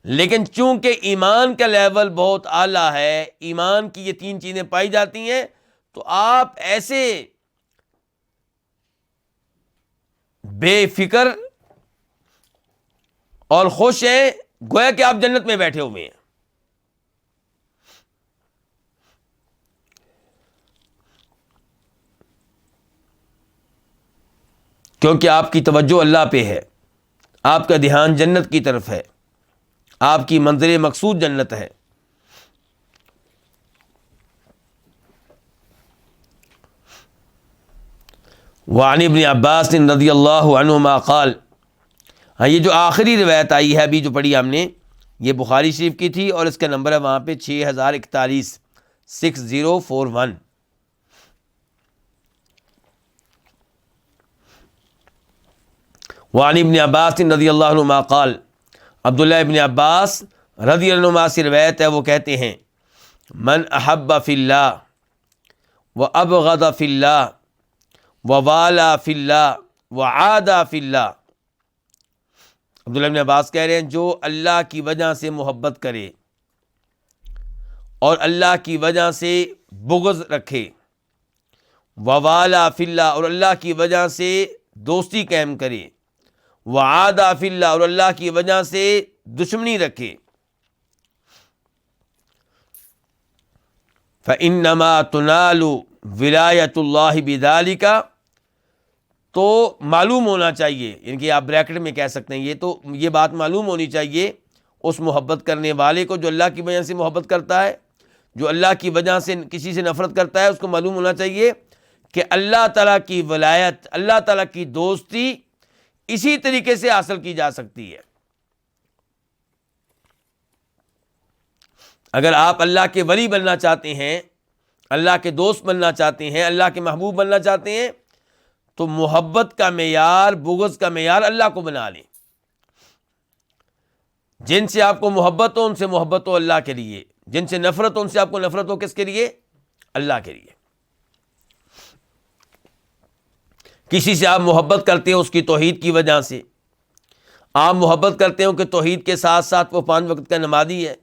لیکن چونکہ ایمان کا لیول بہت اعلیٰ ہے، ایمان کی یہ 3 چیزیں پائی جاتی ہیں، تو آپ ایسے بے فکر اور خوش ہیں گویا کہ آپ جنت میں بیٹھے ہوئے ہیں۔ کیونکہ آپ کی توجہ اللہ پہ ہے، آپ کا دھیان جنت کی طرف ہے، آپ کی منزل مقصود جنت ہے۔ وعن ابن عباس رضی اللہ عنہما قال، ہاں یہ جو آخری روایت آئی ہے ابھی جو پڑھی ہم نے، یہ بخاری شریف کی تھی اور اس کا نمبر ہے وہاں پہ 6041 6041۔ وعن ابن عباس رضی اللہ عنہما قال، عبداللہ ابن عباس رضی اللہ عنہما سے روایت ہے، وہ کہتے ہیں من احب فی اللہ وابغض فی اللہ ووالا فی اللہ وعادى فی اللہ، عبداللہ ابن عباس کہہ رہے ہیں جو اللہ کی وجہ سے محبت کرے اور اللہ کی وجہ سے بغض رکھے، ووالا فی اللہ اور اللہ کی وجہ سے دوستی قائم کرے، وعادى فی اللہ اور اللہ کی وجہ سے دشمنی رکھے، فإنما تنال ولایت اللہ بذلک، تو معلوم ہونا چاہیے، یعنی کہ آپ بریکٹ میں کہہ سکتے ہیں یہ بات معلوم ہونی چاہیے اس محبت کرنے والے کو جو اللہ کی وجہ سے محبت کرتا ہے، جو اللہ کی وجہ سے کسی سے نفرت کرتا ہے، اس کو معلوم ہونا چاہیے کہ اللہ تعالیٰ کی ولایت، اللہ تعالیٰ کی دوستی اسی طریقے سے حاصل کی جا سکتی ہے۔ اگر آپ اللہ کے ولی بننا چاہتے ہیں، اللہ کے دوست بننا چاہتے ہیں، اللہ کے محبوب بننا چاہتے ہیں، تو محبت کا معیار، بغض کا معیار اللہ کو بنا لیں۔ جن سے آپ کو محبت ہو ان سے محبت ہو اللہ کے لیے، جن سے نفرت ہو ان سے آپ کو نفرت ہو کس کے لیے؟ اللہ کے لیے۔ کسی سے آپ محبت کرتے ہیں اس کی توحید کی وجہ سے، آپ محبت کرتے ہو کہ توحید کے ساتھ ساتھ وہ 5 وقت کا نمازی ہے،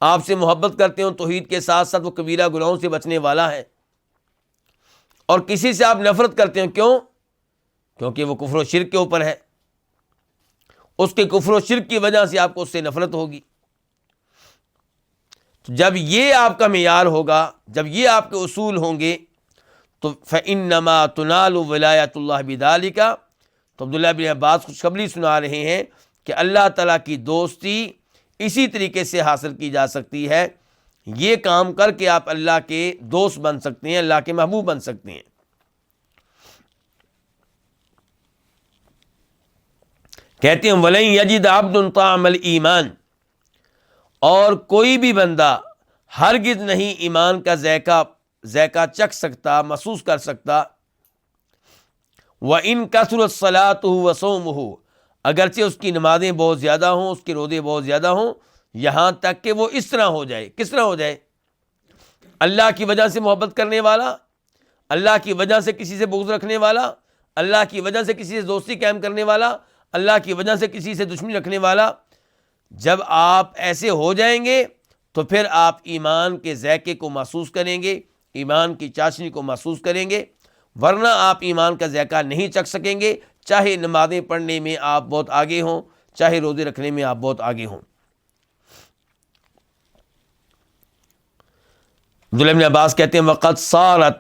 آپ سے محبت کرتے ہو توحید کے ساتھ ساتھ وہ کبیرہ گناہوں سے بچنے والا ہے، اور کسی سے آپ نفرت کرتے ہو، کیوں؟ کیونکہ وہ کفر و شرک کے اوپر ہے، اس کے کفر و شرک کی وجہ سے آپ کو اس سے نفرت ہوگی۔ تو جب یہ آپ کا معیار ہوگا، جب یہ آپ کے اصول ہوں گے، تو فإنما تنال ولایت اللہ بذلک، تو عبداللہ بن عباس خوشخبری سنا رہے ہیں کہ اللہ تعالیٰ کی دوستی اسی طریقے سے حاصل کی جا سکتی ہے، یہ کام کر کے آپ اللہ کے دوست بن سکتے ہیں، اللہ کے محبوب بن سکتے ہیں۔ کہتے ہیں وَلَن يَجِدَ عَبْدٌ طَعْمَ الْإِيمَانِ، اور کوئی بھی بندہ ہرگز نہیں ایمان کا ذائقہ چکھ سکتا، محسوس کر سکتا، وَإِن كَثُرَتْ صَلَاتُهُ وَصَوْمُهُ، اگرچہ اس کی نمازیں بہت زیادہ ہوں، اس کے روزے بہت زیادہ ہوں، یہاں تک کہ وہ اس طرح ہو جائے، کس طرح ہو جائے؟ اللہ کی وجہ سے محبت کرنے والا، اللہ کی وجہ سے کسی سے بغض رکھنے والا، اللہ کی وجہ سے کسی سے دوستی قائم کرنے والا، اللہ کی وجہ سے کسی سے دشمنی رکھنے والا، جب آپ ایسے ہو جائیں گے تو پھر آپ ایمان کے ذائقے کو محسوس کریں گے، ایمان کی چاشنی کو محسوس کریں گے، ورنہ آپ ایمان کا ذائقہ نہیں چکھ سکیں گے، چاہے نمازیں پڑھنے میں آپ بہت آگے ہوں، چاہے روزے رکھنے میں آپ بہت آگے ہوں۔ عبداللہ بن عباس کہتے ہیں وَقَدْ صَارَتْ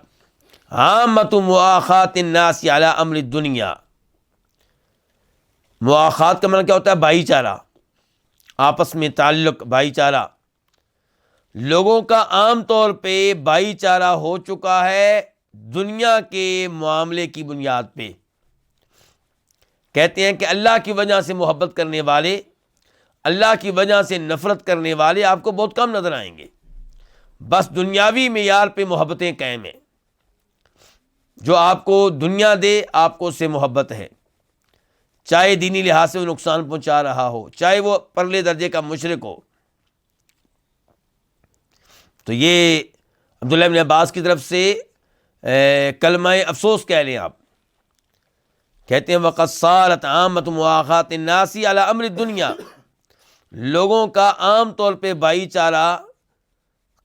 عَامَّةُ مُؤَاخَاةِ النَّاسِ عَلَىٰ أَمْرِ الدُّنْيَا، مؤاخات کا معنی کیا ہوتا ہے؟ بھائی چارہ، آپس میں تعلق، بھائی چارہ۔ لوگوں کا عام طور پہ بھائی چارہ ہو چکا ہے دنیا کے معاملے کی بنیاد پہ. کہتے ہیں کہ اللہ کی وجہ سے محبت کرنے والے، اللہ کی وجہ سے نفرت کرنے والے آپ کو بہت کم نظر آئیں گے. بس دنیاوی معیار پہ محبتیں قائم ہیں. جو آپ کو دنیا دے آپ کو اس سے محبت ہے، چاہے دینی لحاظ سے وہ نقصان پہنچا رہا ہو، چاہے وہ پرلے درجے کا مشرک ہو. تو یہ عبداللہ بن عباس کی طرف سے کلمہ افسوس کہہ لیں آپ. کہتے ہیں وَقَدْ صَارَتْ عَامَّةُ مُؤَاخَاةِ النَّاسِ عَلَىٰ أَمْرِ الدُّنْيَا، لوگوں کا عام طور پہ بھائی چارہ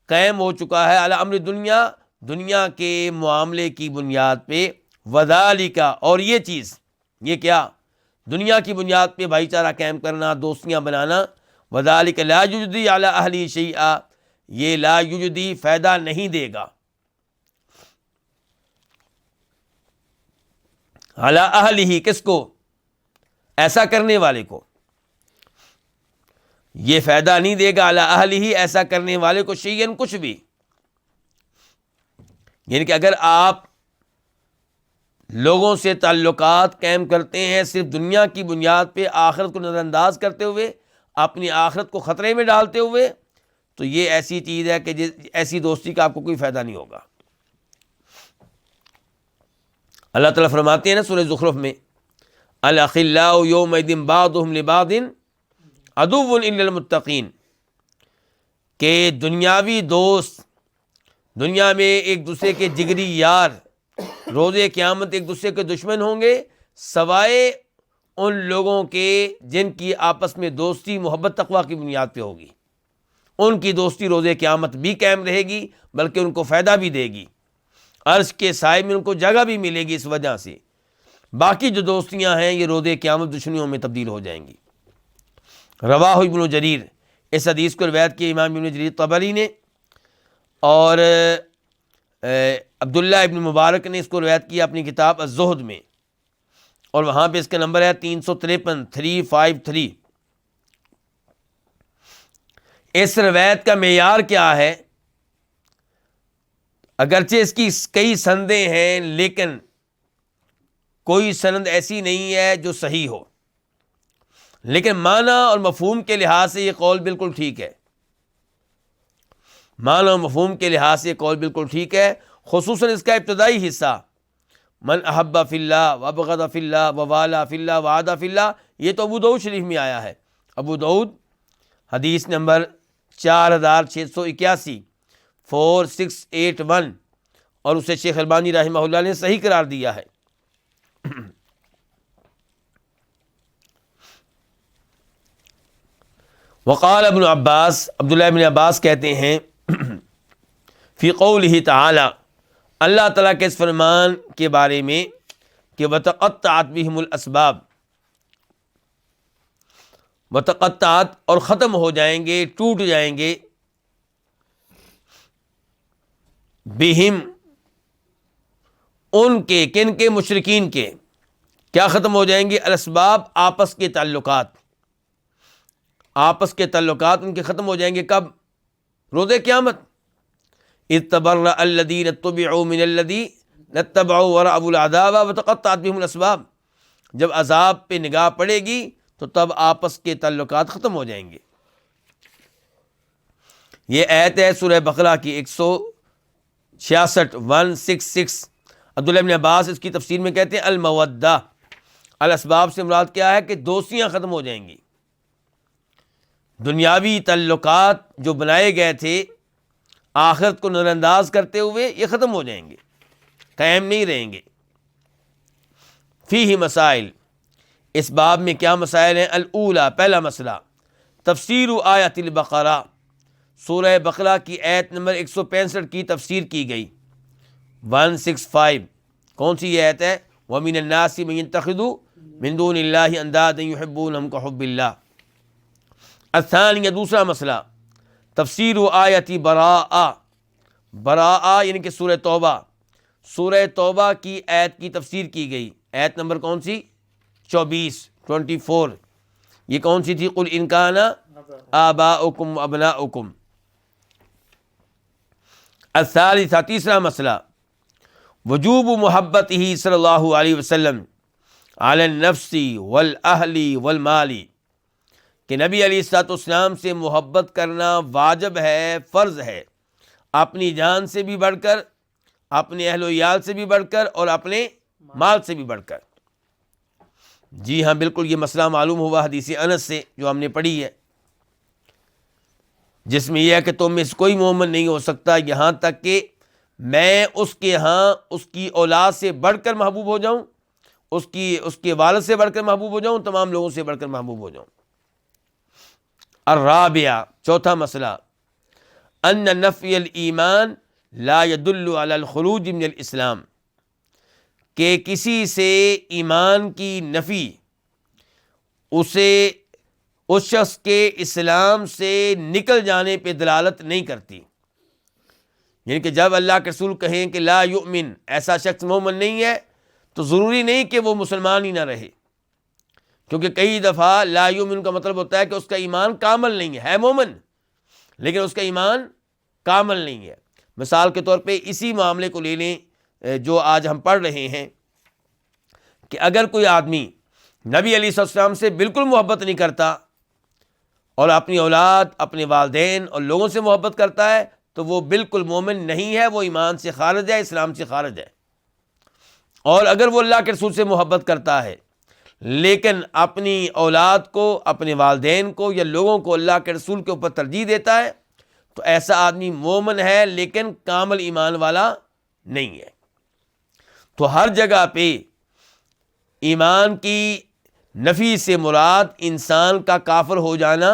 قائم ہو چکا ہے علی امر دنیا، دنیا کے معاملے کی بنیاد پہ. وذالک، اور یہ چیز، یہ کیا؟ دنیا کی بنیاد پہ بھائی چارہ قائم کرنا، دوستیاں بنانا. وذالک لا یجدی علی اہلہ شیئا، یہ لا یجدی فائدہ نہیں دے گا علی اہلہ، کس کو؟ ایسا کرنے والے کو. یہ فائدہ نہیں دے گا علی اہلہ، ایسا کرنے والے کو، شیئن، کچھ بھی. یعنی کہ اگر آپ لوگوں سے تعلقات قائم کرتے ہیں صرف دنیا کی بنیاد پہ، آخرت کو نظر انداز کرتے ہوئے، اپنی آخرت کو خطرے میں ڈالتے ہوئے، تو یہ ایسی چیز ہے کہ ایسی دوستی کا آپ کو کوئی فائدہ نہیں ہوگا. اللہ تعالیٰ فرماتے ہیں نا سورہ زخرف میں، الاخلاء یومئذ بعضهم لبعض عدو الا المتقین، کہ دنیاوی دوست، دنیا میں ایک دوسرے کے جگری یار، روز قیامت ایک دوسرے کے دشمن ہوں گے، سوائے ان لوگوں کے جن کی آپس میں دوستی محبت تقویٰ کی بنیاد پہ ہوگی. ان کی دوستی روز قیامت بھی قائم رہے گی، بلکہ ان کو فائدہ بھی دے گی، عرش کے سائے میں ان کو جگہ بھی ملے گی. اس وجہ سے باقی جو دوستیاں ہیں یہ روز قیامت دشمنیوں میں تبدیل ہو جائیں گی. رواہ ابن جریر، اس حدیث کو روایت کی امام ابن جریر طبری نے، اور عبداللہ ابن مبارک نے اس کو روایت کیا اپنی کتاب الزہد میں، اور وہاں پہ اس کا نمبر ہے 353 353. اس روایت کا معیار کیا ہے؟ اگرچہ اس کی کئی سندیں ہیں، لیکن کوئی سند ایسی نہیں ہے جو صحیح ہو، لیکن معنی اور مفہوم کے لحاظ سے یہ قول بالکل ٹھیک ہے. معنی اور مفہوم کے لحاظ سے یہ قول بالکل ٹھیک ہے، خصوصاً اس کا ابتدائی حصہ، من احب فی اللہ وابغض فی اللہ ووالا فی اللہ وعاد فی اللہ، یہ تو ابو داؤد شریف میں آیا ہے. ابو داؤد حدیث نمبر 4681 4681، اور اسے شیخ البانی رحمہ اللہ نے صحیح قرار دیا ہے. وقال ابن عباس، عبداللہ ابن عباس کہتے ہیں، فی قولہ تعالی، اللہ تعالیٰ کے اس فرمان کے بارے میں کہ وتقطعت بہم الاسباب، وتقطعت، اور ختم ہو جائیں گے، ٹوٹ جائیں گے، بہم، ان کے، کن کے؟ مشرکین کے. کیا ختم ہو جائیں گے؟ الاسباب، آپس کے تعلقات، آپس کے تعلقات ان کے ختم ہو جائیں گے. کب؟ روز قیامت. اذ تبرأ الذین اتبعوا من الذین اتبعوا ورأوا العذاب وتقطعت بہم الاسباب، جب عذاب پہ نگاہ پڑے گی تو تب آپس کے تعلقات ختم ہو جائیں گے. یہ آیت ہے سورہ بقرہ کی 166 166. عبداللہ بن عباس اس کی تفسیر میں کہتے ہیں المودہ، الاسباب سے مراد کیا ہے کہ دوستیاں ختم ہو جائیں گی. دنیاوی تعلقات جو بنائے گئے تھے آخرت کو نظر انداز کرتے ہوئے، یہ ختم ہو جائیں گے، قائم نہیں رہیں گے. فیہ مسائل، اس باب میں کیا مسائل ہیں؟ الاولی، پہلا مسئلہ، تفسیر آیت البقرہ، سورہ بقرہ کی آیت نمبر 165 کی تفسیر کی گئی. 165 کون سی یہ آیت ہے؟ وَمِنَ النَّاسِ مَن يَتَّخِذُ مِن دُونِ اللَّهِ أَندَادًا يُحِبُّونَهُمْ كَحُبِّ اللَّهِ. الثانیہ، دوسرا مسئلہ، تفسیر آیت براءہ، براءہ یعنی کہ سورہ توبہ، سورہ توبہ کی آیت کی تفسیر کی گئی. آیت نمبر کون سی؟ 24. یہ کون سی تھی؟ قُلْ إِن كَانَ آبَاؤُكُمْ وَأَبْنَاؤُكُمْ. الثالثہ، تیسرا مسئلہ، وجوب محبت ہی صلی اللہ علیہ وسلم علی النفس والاہل والمال، کہ نبی علیہ الصلوۃ والسلام سے محبت کرنا واجب ہے، فرض ہے، اپنی جان سے بھی بڑھ کر، اپنے اہل و عیال سے بھی بڑھ کر، اور اپنے مال سے بھی بڑھ کر۔ جی ہاں بالکل، یہ مسئلہ معلوم ہوا حدیث انس سے جو ہم نے پڑھی ہے، جس میں یہ ہے کہ تم میں سے کوئی مومن نہیں ہو سکتا یہاں تک کہ میں اس کے ہاں اس کی اولاد سے بڑھ کر محبوب ہو جاؤں، اس کے والد سے بڑھ کر محبوب ہو جاؤں، تمام لوگوں سے بڑھ کر محبوب ہو جاؤں۔ الرابعہ، چوتھا مسئلہ، ان نفی الایمان لا يدل علی الخروج من الاسلام، کہ کسی سے ایمان کی نفی اسے اس شخص کے اسلام سے نکل جانے پہ دلالت نہیں کرتی۔ یعنی کہ جب اللہ کے رسول کہیں کہ لا یؤمن، ایسا شخص مومن نہیں ہے، تو ضروری نہیں کہ وہ مسلمان ہی نہ رہے، کیونکہ کئی دفعہ لا یؤمن کا مطلب ہوتا ہے کہ اس کا ایمان کامل نہیں ہے مومن، لیکن اس کا ایمان کامل نہیں ہے۔ مثال کے طور پہ اسی معاملے کو لے لیں جو آج ہم پڑھ رہے ہیں، کہ اگر کوئی آدمی نبی علیہ السلام سے بالکل محبت نہیں کرتا اور اپنی اولاد، اپنے والدین اور لوگوں سے محبت کرتا ہے، تو وہ بالکل مومن نہیں ہے، وہ ایمان سے خارج ہے، اسلام سے خارج ہے۔ اور اگر وہ اللہ کے رسول سے محبت کرتا ہے لیکن اپنی اولاد کو، اپنے والدین کو یا لوگوں کو اللہ کے رسول کے اوپر ترجیح دیتا ہے، تو ایسا آدمی مومن ہے لیکن کامل ایمان والا نہیں ہے۔ تو ہر جگہ پہ ایمان کی نفی سے مراد انسان کا کافر ہو جانا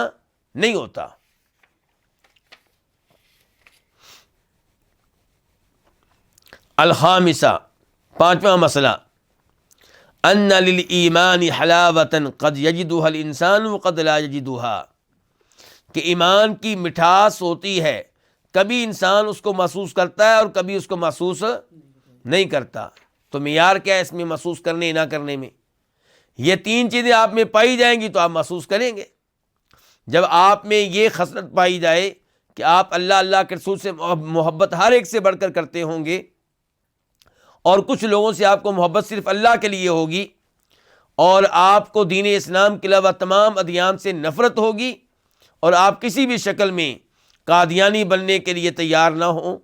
نہیں ہوتا۔ الخامسہ، پانچواں مسئلہ، ان للایمان حلاوۃ قد یجدها الانسان وقد لا یجدها، کہ ایمان کی مٹھاس ہوتی ہے، کبھی انسان اس کو محسوس کرتا ہے اور کبھی اس کو محسوس نہیں کرتا۔ تو معیار کیا ہے اس میں محسوس کرنے نہ کرنے میں؟ یہ تین چیزیں آپ میں پائی جائیں گی تو آپ محسوس کریں گے۔ جب آپ میں یہ خصلت پائی جائے کہ آپ اللہ کے رسول سے محبت ہر ایک سے بڑھ کر کرتے ہوں گے، اور کچھ لوگوں سے آپ کو محبت صرف اللہ کے لیے ہوگی، اور آپ کو دین اسلام کے علاوہ تمام ادیان سے نفرت ہوگی، اور آپ کسی بھی شکل میں قادیانی بننے کے لیے تیار نہ ہوں،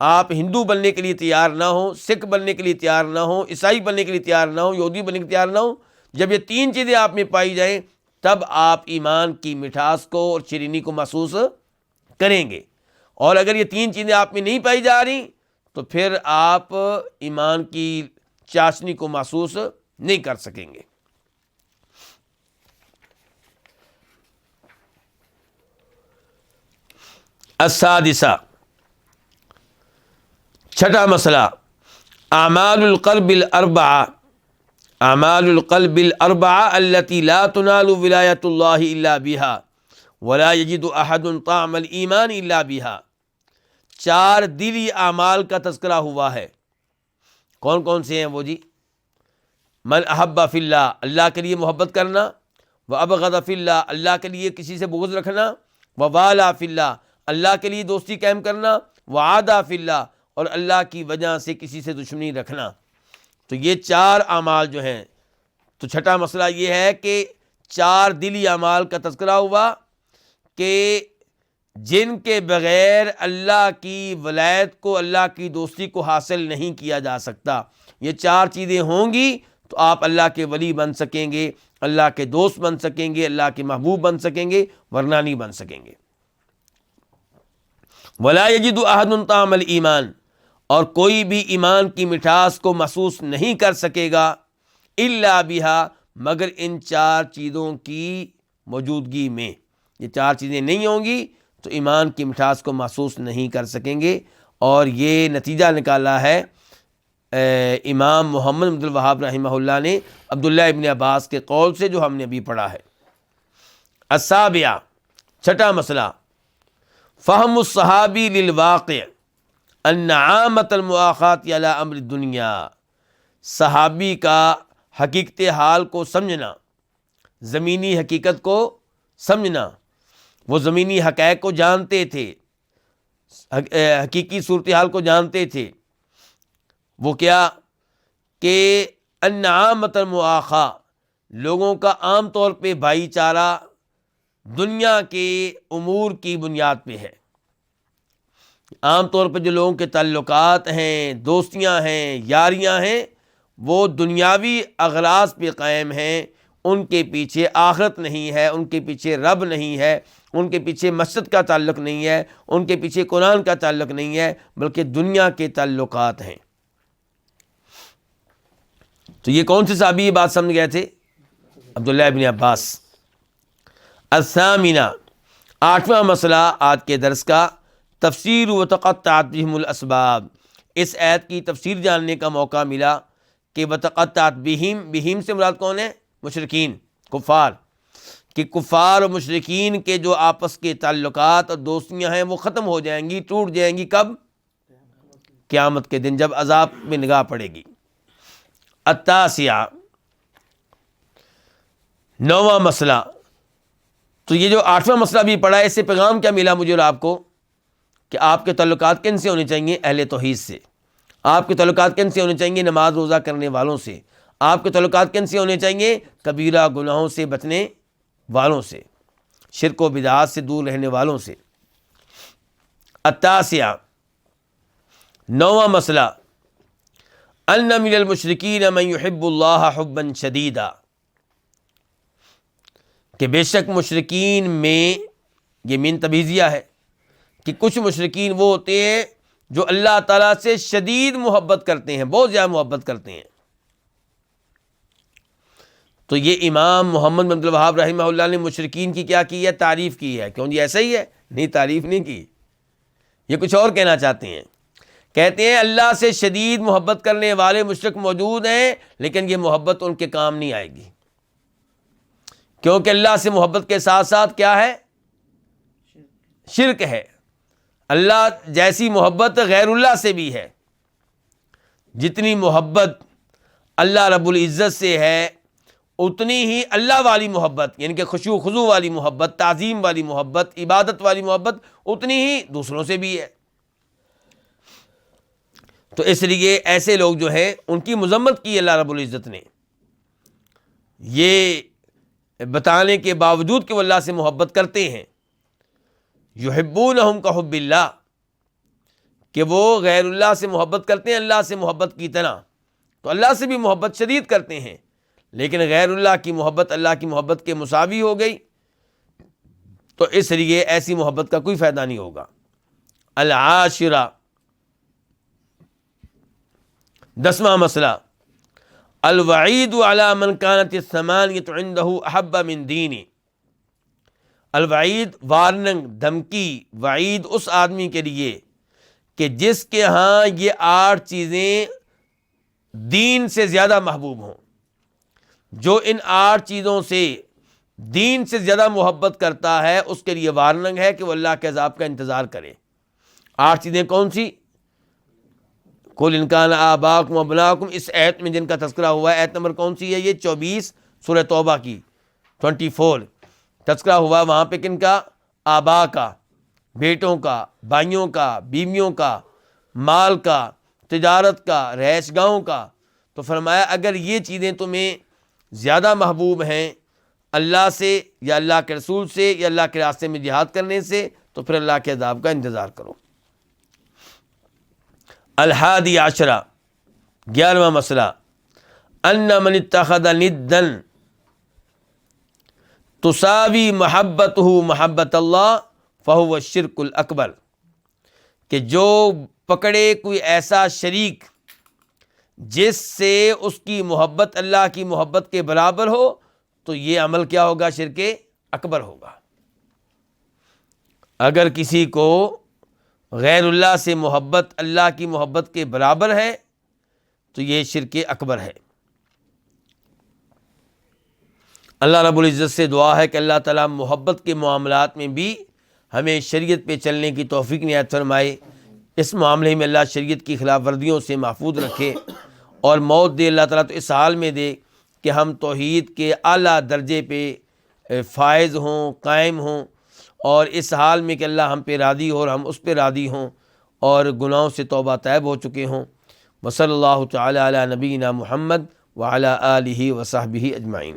آپ ہندو بننے کے لیے تیار نہ ہوں، سکھ بننے کے لیے تیار نہ ہوں، عیسائی بننے کے لیے تیار نہ ہوں، یہودی بننے کے لیے تیار نہ ہوں، جب یہ تین چیزیں آپ میں پائی جائیں تب آپ ایمان کی مٹھاس کو اور شیرینی کو محسوس کریں گے۔ اور اگر یہ تین چیزیں آپ میں نہیں پائی جا رہی تو پھر آپ ایمان کی چاشنی کو محسوس نہیں کر سکیں گے۔ السادسہ، چھٹا مسئلہ، اعمال القلب الاربعہ، اعمال القلب الاربعہ التي لا تنال ولایت اللہ الا بها ولا یجد احد طعم الایمان الا بها۔ چار دلی اعمال کا تذکرہ ہوا ہے، کون کون سے ہیں وہ جی؟ من احب فی اللہ، اللہ کے لیے محبت کرنا، وابغض فی اللہ، اللہ کے لیے کسی سے بغض رکھنا، ووالا فی اللہ، اللہ کے لیے دوستی قائم کرنا، وعادہ فی اللہ، اور اللہ کی وجہ سے کسی سے دشمنی رکھنا۔ تو یہ چار اعمال جو ہیں، تو چھٹا مسئلہ یہ ہے کہ چار دلی اعمال کا تذکرہ ہوا کہ جن کے بغیر اللہ کی ولایت کو، اللہ کی دوستی کو حاصل نہیں کیا جا سکتا۔ یہ چار چیزیں ہوں گی تو آپ اللہ کے ولی بن سکیں گے، اللہ کے دوست بن سکیں گے، اللہ کے محبوب بن سکیں گے، ورنہ نہیں بن سکیں گے۔ ولا یجد احد طعم الایمان، اور کوئی بھی ایمان کی مٹھاس کو محسوس نہیں کر سکے گا، الا بہا، مگر ان چار چیزوں کی موجودگی میں۔ یہ چار چیزیں نہیں ہوں گی تو ایمان کی مٹھاس کو محسوس نہیں کر سکیں گے۔ اور یہ نتیجہ نکالا ہے امام محمد بن عبد الوہاب رحمہ اللہ نے عبداللہ ابن عباس کے قول سے، جو ہم نے ابھی پڑھا ہے۔ السابعہ، چھٹا مسئلہ، فہم الصحابی للواقع ان عامۃ المؤاخات علی امر الدنیا، صحابی کا حقیقت حال کو سمجھنا، زمینی حقیقت کو سمجھنا، وہ زمینی حقائق کو جانتے تھے، حقیقی صورتحال کو جانتے تھے۔ وہ کیا کہ ان عامۃ المؤاخاہ، لوگوں کا عام طور پہ بھائی چارہ دنیا کے امور کی بنیاد پہ ہے۔ عام طور پہ جو لوگوں کے تعلقات ہیں، دوستیاں ہیں، یاریاں ہیں، وہ دنیاوی اغراض پہ قائم ہیں۔ ان کے پیچھے آخرت نہیں ہے، ان کے پیچھے رب نہیں ہے، ان کے پیچھے مسجد کا تعلق نہیں ہے، ان کے پیچھے قرآن کا تعلق نہیں ہے، بلکہ دنیا کے تعلقات ہیں۔ تو یہ کون سے صحابی یہ بات سمجھ گئے تھے؟ عبداللہ ابن عباس۔ الثامنہ، 8واں مسئلہ آج کے درس کا، تفسیر وتقطعت بہم الاسباب۔ اس آیت کی تفسیر جاننے کا موقع ملا کہ وتقطعت بہم، بہم سے مراد کون ہے؟ مشرکین، کفار، کہ کفار و مشرکین کے جو آپس کے تعلقات اور دوستیاں ہیں وہ ختم ہو جائیں گی، ٹوٹ جائیں گی۔ کب؟ قیامت کے دن، جب عذاب میں نگاہ پڑے گی۔ التاسعہ، 9واں مسئلہ۔ تو یہ جو 8واں مسئلہ بھی پڑھا ہے، اس سے پیغام کیا ملا مجھے اور آپ کو؟ کہ آپ کے تعلقات کن سے ہونے چاہیے؟ اہل توحید سے۔ آپ کے تعلقات کن سے ہونے چاہیے؟ نماز روزہ کرنے والوں سے۔ آپ کے تعلقات کن سے ہونے چاہیے؟ کبیرہ گناہوں سے بچنے والوں سے، شرک و بدعات سے دور رہنے والوں سے۔ التاسعہ، 9واں مسئلہ، ان من المشرکین من یحب اللہ حبا شدیدا، کہ بے شک مشرکین میں، یہ من تبعیضیہ ہے، کہ کچھ مشرکین وہ ہوتے ہیں جو اللہ تعالیٰ سے شدید محبت کرتے ہیں، بہت زیادہ محبت کرتے ہیں۔ تو یہ امام محمد بن عبد الوہاب رحمہ اللہ نے مشرکین کی کیا کی ہے؟ تعریف کی ہے۔ کیوں جی ایسا ہی ہے؟ نہیں، تعریف نہیں کی، یہ کچھ اور کہنا چاہتے ہیں۔ کہتے ہیں اللہ سے شدید محبت کرنے والے مشرک موجود ہیں، لیکن یہ محبت ان کے کام نہیں آئے گی، کیونکہ اللہ سے محبت کے ساتھ ساتھ کیا ہے؟ شرک ہے۔ اللہ جیسی محبت غیر اللہ سے بھی ہے۔ جتنی محبت اللہ رب العزت سے ہے، اتنی ہی اللہ والی محبت، یعنی کہ خشوع و خضوع والی محبت، تعظیم والی محبت، عبادت والی محبت، اتنی ہی دوسروں سے بھی ہے۔ تو اس لیے ایسے لوگ جو ہیں ان کی مذمت کی اللہ رب العزت نے، یہ بتانے کے باوجود کہ وہ اللہ سے محبت کرتے ہیں۔ یحبونہم کحب اللہ، کہ وہ غیر اللہ سے محبت کرتے ہیں اللہ سے محبت کی طرح، تو اللہ سے بھی محبت شدید کرتے ہیں، لیکن غیر اللہ کی محبت اللہ کی محبت کے مساوی ہو گئی، تو اس لیے ایسی محبت کا کوئی فائدہ نہیں ہوگا۔ العاشرہ، 10واں مسئلہ، الوعید علی من کانت الثمانیۃ عندہ احب من دینی۔ الوعید، وارننگ، دھمکی، وعید اس آدمی کے لیے کہ جس کے ہاں یہ 8 چیزیں دین سے زیادہ محبوب ہوں۔ جو ان 8 چیزوں سے دین سے زیادہ محبت کرتا ہے، اس کے لیے وارننگ ہے کہ وہ اللہ کے عذاب کا انتظار کرے۔ 8 چیزیں کون سی؟ قل ان کان آباؤکم وابناؤکم، اس آیت میں جن کا تذکرہ ہوا ہے، آیت نمبر کون سی ہے؟ یہ 24 سورہ توبہ کی 24 تذکرہ ہوا، وہاں پہ کن کا؟ آبا کا، بیٹوں کا، بھائیوں کا، بیویوں کا، مال کا، تجارت کا، رہائش گاہوں کا۔ تو فرمایا اگر یہ چیزیں تمہیں زیادہ محبوب ہیں اللہ سے یا اللہ کے رسول سے یا اللہ کے راستے میں جہاد کرنے سے، تو پھر اللہ کے عذاب کا انتظار کرو۔ الحادی عشرہ، 11واں مسئلہ، ان من اتخذ ندا تساوی محبتہ محبت اللہ فہو الشرک الاکبر، کہ جو پکڑے کوئی ایسا شریک جس سے اس کی محبت اللہ کی محبت کے برابر ہو، تو یہ عمل کیا ہوگا؟ شرک اکبر ہوگا۔ اگر کسی کو غیر اللہ سے محبت اللہ کی محبت کے برابر ہے تو یہ شرک اکبر ہے۔ اللہ رب العزت سے دعا ہے کہ اللہ تعالیٰ محبت کے معاملات میں بھی ہمیں شریعت پہ چلنے کی توفیق عنایت فرمائے، اس معاملے میں اللہ شریعت کی خلاف ورزیوں سے محفوظ رکھے، اور موت دے اللہ تعالیٰ تو اس حال میں دے کہ ہم توحید کے اعلیٰ درجے پہ فائز ہوں، قائم ہوں، اور اس حال میں کہ اللہ ہم پہ راضی ہو اور ہم اس پہ راضی ہوں اور گناہوں سے توبہ طیب ہو چکے ہوں۔ وصلی اللہ تعالی علی نبینا محمد وعلی آلہ وصحبہ اجمعین۔